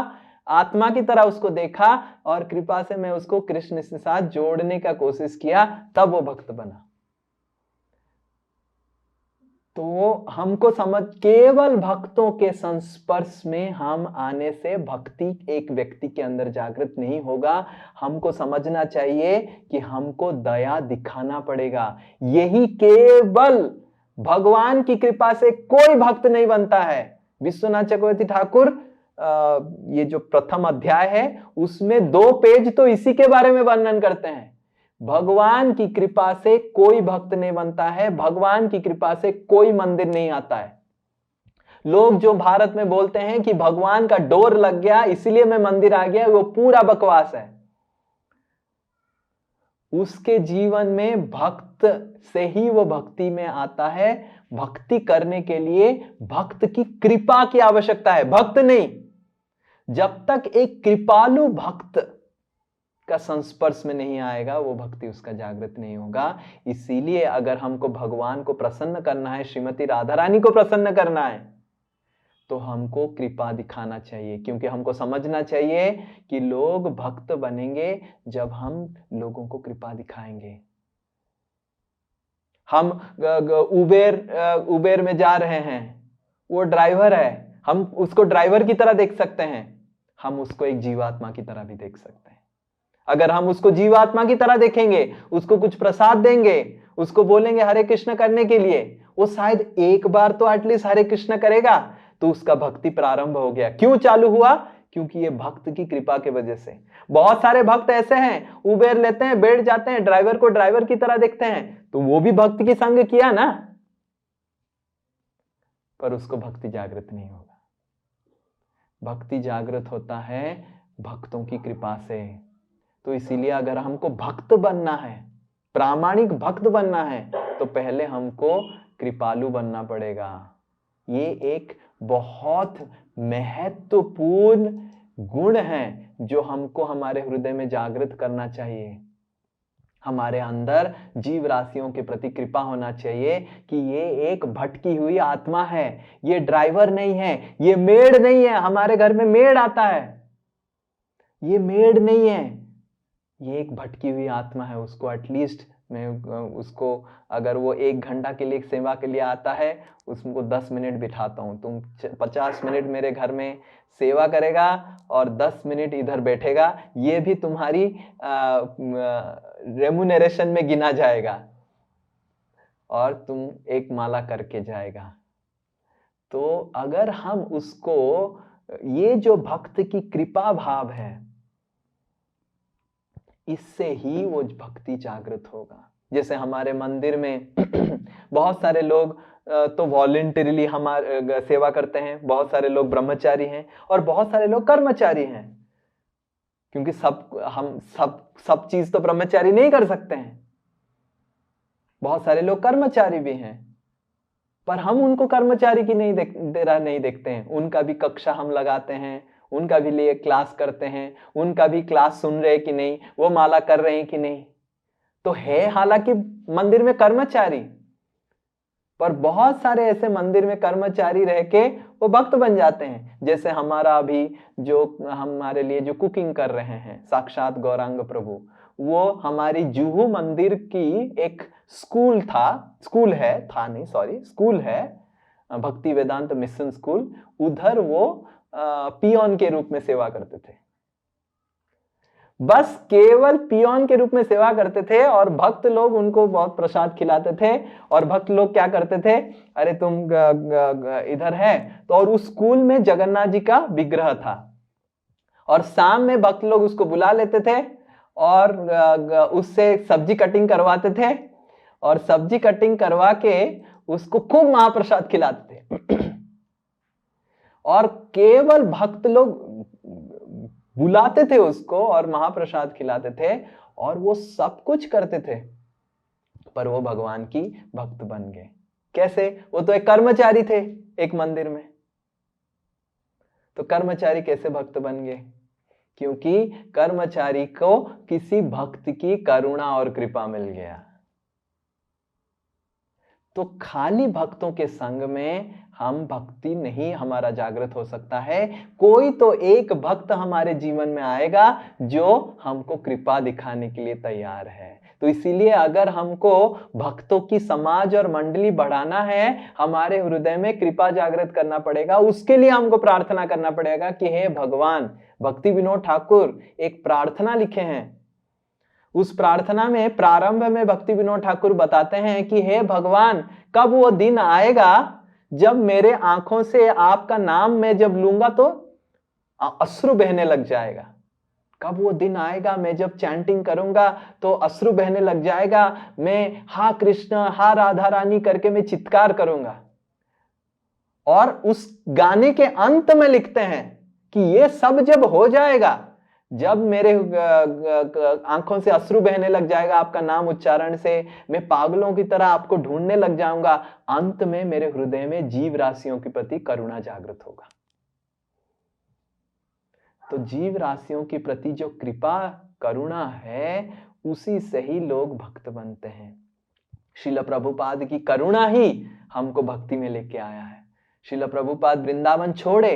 आत्मा की तरह उसको देखा और कृपा से मैं उसको कृष्ण के साथ जोड़ने का कोशिश किया, तब वो भक्त बना। तो हमको समझ, केवल भक्तों के संस्पर्श में हम आने से भक्ति एक व्यक्ति के अंदर जागृत नहीं होगा। हमको समझना चाहिए कि हमको दया दिखाना पड़ेगा। यही केवल भगवान की कृपा से कोई भक्त नहीं बनता है। विश्वनाथ चक्रवर्ती ठाकुर ये जो प्रथम अध्याय है उसमें 2 पेज तो इसी के बारे में वर्णन करते हैं। भगवान की कृपा से कोई भक्त नहीं बनता है, भगवान की कृपा से कोई मंदिर नहीं आता है। लोग जो भारत में बोलते हैं कि भगवान का डोर लग गया इसलिए मैं मंदिर आ गया, वो पूरा बकवास है। उसके जीवन में भक्त से ही वो भक्ति में आता है। भक्ति करने के लिए भक्त की कृपा की आवश्यकता है, भक्त नहीं। जब तक एक कृपालु भक्त का संस्पर्श में नहीं आएगा वो भक्ति उसका जागृत नहीं होगा। इसीलिए अगर हमको भगवान को प्रसन्न करना है, श्रीमती राधा रानी को प्रसन्न करना है, तो हमको कृपा दिखाना चाहिए, क्योंकि हमको समझना चाहिए कि लोग भक्त बनेंगे जब हम लोगों को कृपा दिखाएंगे। हम उबेर में जा रहे हैं, वो ड्राइवर है, हम उसको ड्राइवर की तरह देख सकते हैं, हम उसको एक जीवात्मा की तरह भी देख सकते हैं। अगर हम उसको जीवात्मा की तरह देखेंगे, उसको कुछ प्रसाद देंगे, उसको बोलेंगे हरे कृष्ण करने के लिए, वो शायद एक बार तो एटलीस्ट हरे कृष्ण करेगा, तो उसका भक्ति प्रारंभ हो गया। क्यों चालू हुआ? क्योंकि ये भक्त की कृपा के वजह से। बहुत सारे भक्त ऐसे हैं, उबेर लेते हैं, बैठ जाते हैं, ड्राइवर को ड्राइवर की तरह देखते हैं, तो वो भी भक्त की संग किया ना, पर उसको भक्ति जागृत नहीं होगा। भक्ति जागृत होता है भक्तों की कृपा से। तो इसीलिए अगर हमको भक्त बनना है, प्रामाणिक भक्त बनना है, तो पहले हमको कृपालु बनना पड़ेगा। ये एक बहुत महत्वपूर्ण गुण है जो हमको हमारे हृदय में जागृत करना चाहिए। हमारे अंदर जीव राशियों के प्रति कृपा होना चाहिए कि ये एक भटकी हुई आत्मा है, ये ड्राइवर नहीं है, ये मेड नहीं है। हमारे घर में मेड आता है, ये मेड नहीं है, ये एक भटकी हुई आत्मा है। उसको एटलीस्ट मैं उसको, अगर वो 1 घंटा के लिए सेवा के लिए आता है, उसको 10 मिनट बिठाता हूँ। तुम 50 मिनट मेरे घर में सेवा करेगा और 10 मिनट इधर बैठेगा, ये भी तुम्हारी रेमुनरेशन में गिना जाएगा और तुम एक माला करके जाएगा। तो अगर हम उसको, ये जो भक्त की कृपा भाव है, इससे ही वो भक्ति जागृत होगा। जैसे हमारे मंदिर में बहुत सारे लोग तो वॉलंटरीली हमारे सेवा करते हैं, बहुत सारे लोग ब्रह्मचारी हैं और बहुत सारे लोग कर्मचारी हैं, क्योंकि हम सब चीज तो ब्रह्मचारी नहीं कर सकते हैं। बहुत सारे लोग कर्मचारी भी हैं, पर हम उनको कर्मचारी की नहीं देखते हैं। उनका भी कक्षा हम लगाते हैं, उनका भी लिए क्लास करते हैं, उनका भी क्लास सुन रहे कि नहीं, वो माला कर रहे हैं कि नहीं। तो है हालांकि मंदिर में कर्मचारी, पर बहुत सारे ऐसे मंदिर में कर्मचारी रह के वो भक्त बन जाते हैं। जैसे हमारा अभी जो हमारे लिए जो कुकिंग कर रहे हैं साक्षात गौरांग प्रभु, वो हमारी जुहू मंदिर की एक स्कूल है, भक्ति वेदांत मिशन स्कूल, उधर वो पियोन के रूप में सेवा करते थे। बस केवल पियोन के रूप में सेवा करते थे और भक्त लोग उनको बहुत प्रसाद खिलाते थे। और भक्त लोग क्या करते थे, अरे तुम इधर है तो, और उस स्कूल में जगन्नाथ जी का विग्रह था और शाम में भक्त लोग उसको बुला लेते थे और उससे सब्जी कटिंग करवाते थे और सब्जी कटिंग करवा के उसको खूब महाप्रसाद खिलाते थे। और केवल भक्त लोग बुलाते थे उसको और महाप्रसाद खिलाते थे और वो सब कुछ करते थे, पर वो भगवान की भक्त बन गए। कैसे? वो तो एक कर्मचारी थे एक मंदिर में, तो कर्मचारी कैसे भक्त बन गए? क्योंकि कर्मचारी को किसी भक्त की करुणा और कृपा मिल गया। तो खाली भक्तों के संग में हम भक्ति नहीं हमारा जागृत हो सकता है। कोई तो एक भक्त हमारे जीवन में आएगा जो हमको कृपा दिखाने के लिए तैयार है। तो इसीलिए अगर हमको भक्तों की समाज और मंडली बढ़ाना है, हमारे हृदय में कृपा जागृत करना पड़ेगा। उसके लिए हमको प्रार्थना करना पड़ेगा कि हे भगवान, भक्ति विनोद ठाकुर एक प्रार्थना लिखे हैं। उस प्रार्थना में प्रारंभ में भक्ति विनोद ठाकुर बताते हैं कि हे भगवान, कब वो दिन आएगा जब मेरे आंखों से आपका नाम मैं जब लूंगा तो अश्रु बहने लग जाएगा। कब वो दिन आएगा मैं जब चैंटिंग करूंगा तो अश्रु बहने लग जाएगा। मैं हा कृष्ण हा राधा रानी करके मैं चित्कार करूंगा। और उस गाने के अंत में लिखते हैं कि ये सब जब हो जाएगा, जब मेरे आंखों से अश्रु बहने लग जाएगा आपका नाम उच्चारण से, मैं पागलों की तरह आपको ढूंढने लग जाऊंगा, अंत में मेरे हृदय में जीव राशियों के प्रति करुणा जागृत होगा। तो जीव राशियों के प्रति जो कृपा करुणा है, उसी से ही लोग भक्त बनते हैं। श्रील प्रभुपाद की करुणा ही हमको भक्ति में लेके आया है। श्रील प्रभुपाद वृंदावन छोड़े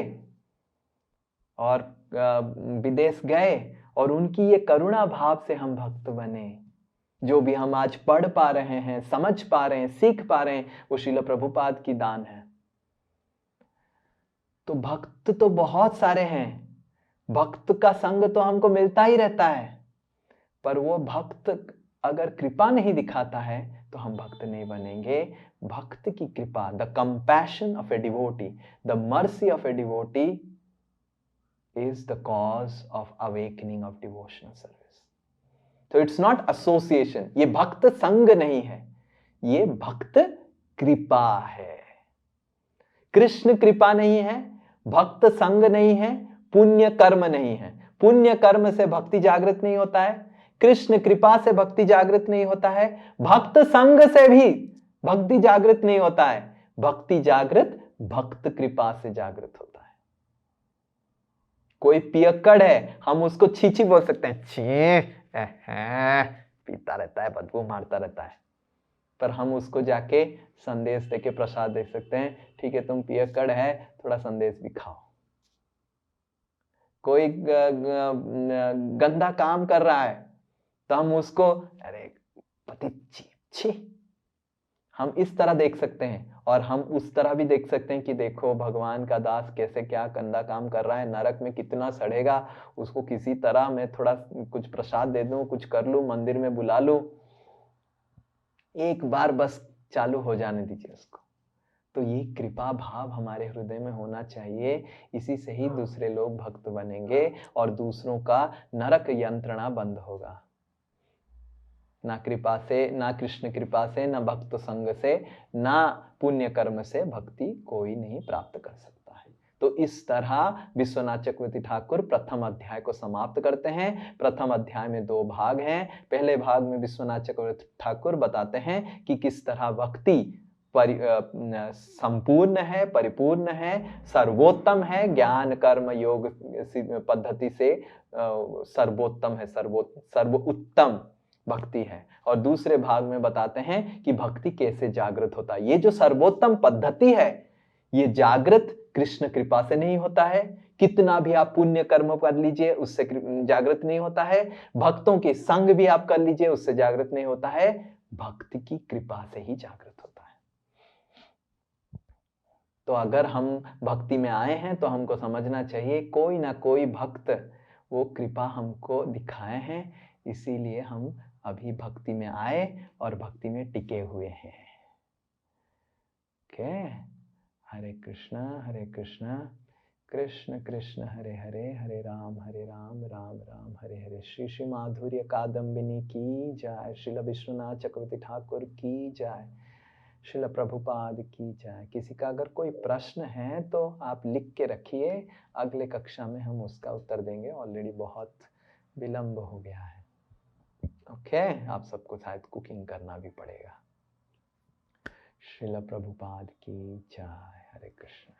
और विदेश गए और उनकी ये करुणा भाव से हम भक्त बने। जो भी हम आज पढ़ पा रहे हैं, समझ पा रहे हैं, सीख पा रहे हैं, वो श्रील प्रभुपाद की दान है। तो भक्त तो बहुत सारे हैं, भक्त का संग तो हमको मिलता ही रहता है, पर वो भक्त अगर कृपा नहीं दिखाता है तो हम भक्त नहीं बनेंगे। भक्त की कृपा, the compassion of a devotee, the mercy of a devotee is the cause of awakening of devotional service. So it's not association. ये भक्त संग नहीं है, ये भक्त कृपा है। कृष्ण कृपा नहीं है, भक्त संग नहीं है, पुण्य कर्म नहीं है। पुण्य कर्म से भक्ति जागृत नहीं होता है, कृष्ण कृपा से भक्ति जागृत नहीं होता है, भक्त संग से भी भक्ति जागृत नहीं होता है। भक्ति जागृत भक्त कृपा से जागृत होता है। कोई पियक्कड़ है, हम उसको छीछी बोल सकते हैं, छी पीता रहता है, बदबू मारता रहता है, पर हम उसको जाके संदेश देके प्रसाद दे सकते हैं, ठीक है तुम पियक्कड़ है, थोड़ा संदेश भी खाओ। कोई गंदा काम कर रहा है तो हम उसको अरे पति छी, हम इस तरह देख सकते हैं। और हम उस तरह भी देख सकते हैं कि देखो भगवान का दास कैसे क्या गंदा काम कर रहा है, नरक में कितना सड़ेगा, उसको किसी तरह मैं थोड़ा कुछ प्रसाद दे दूं, कुछ कर लूं, मंदिर में बुला लूं, एक बार बस चालू हो जाने दीजिए उसको। तो ये कृपा भाव हमारे हृदय में होना चाहिए। इसी से ही दूसरे लोग भक्त बनेंगे और दूसरों का नरक यंत्रणा बंद होगा। ना कृपा से, ना कृष्ण कृपा से, ना भक्त संग से, ना पुण्य कर्म से भक्ति कोई नहीं प्राप्त कर सकता है। तो इस तरह विश्वनाथ चक्रवर्ती ठाकुर प्रथम अध्याय को समाप्त करते हैं। प्रथम अध्याय में 2 भाग हैं। पहले भाग में विश्वनाथ चक्रवर्ती ठाकुर बताते हैं कि किस तरह भक्ति संपूर्ण है, परिपूर्ण है, सर्वोत्तम है, ज्ञान कर्म योग पद्धति से सर्वोत्तम है, सर्वोत्तम भक्ति है। और दूसरे भाग में बताते हैं कि भक्ति कैसे जागृत होता है। ये जो सर्वोत्तम पद्धति है, ये जागृत कृष्ण कृपा से नहीं होता है। कितना भी आप पुण्य कर्म कर लीजिए, उससे जागृत नहीं होता है। भक्तों के संग भी आप कर लीजिए, उससे जागृत नहीं होता है। भक्ति की कृपा से ही जागृत होता है। तो अगर हम भक्ति में आए हैं तो हमको समझना चाहिए कोई ना कोई भक्त वो कृपा हमको दिखाए हैं, इसीलिए हम अभी भक्ति में आए और भक्ति में टिके हुए हैं। ओके, हरे कृष्णा कृष्ण कृष्ण हरे हरे, हरे राम राम राम हरे हरे। श्री श्री माधुर्य कादम्बिनी की जय। श्रील विश्वनाथ चक्रवर्ती ठाकुर की जय। श्रील प्रभुपाद की जय। किसी का अगर कोई प्रश्न है तो आप लिख के रखिए, अगले कक्षा में हम उसका उत्तर देंगे। ऑलरेडी बहुत विलंब हो गया है। ओके, आप सबको शायद कुकिंग करना भी पड़ेगा। श्रील प्रभुपाद की जय। हरे कृष्ण।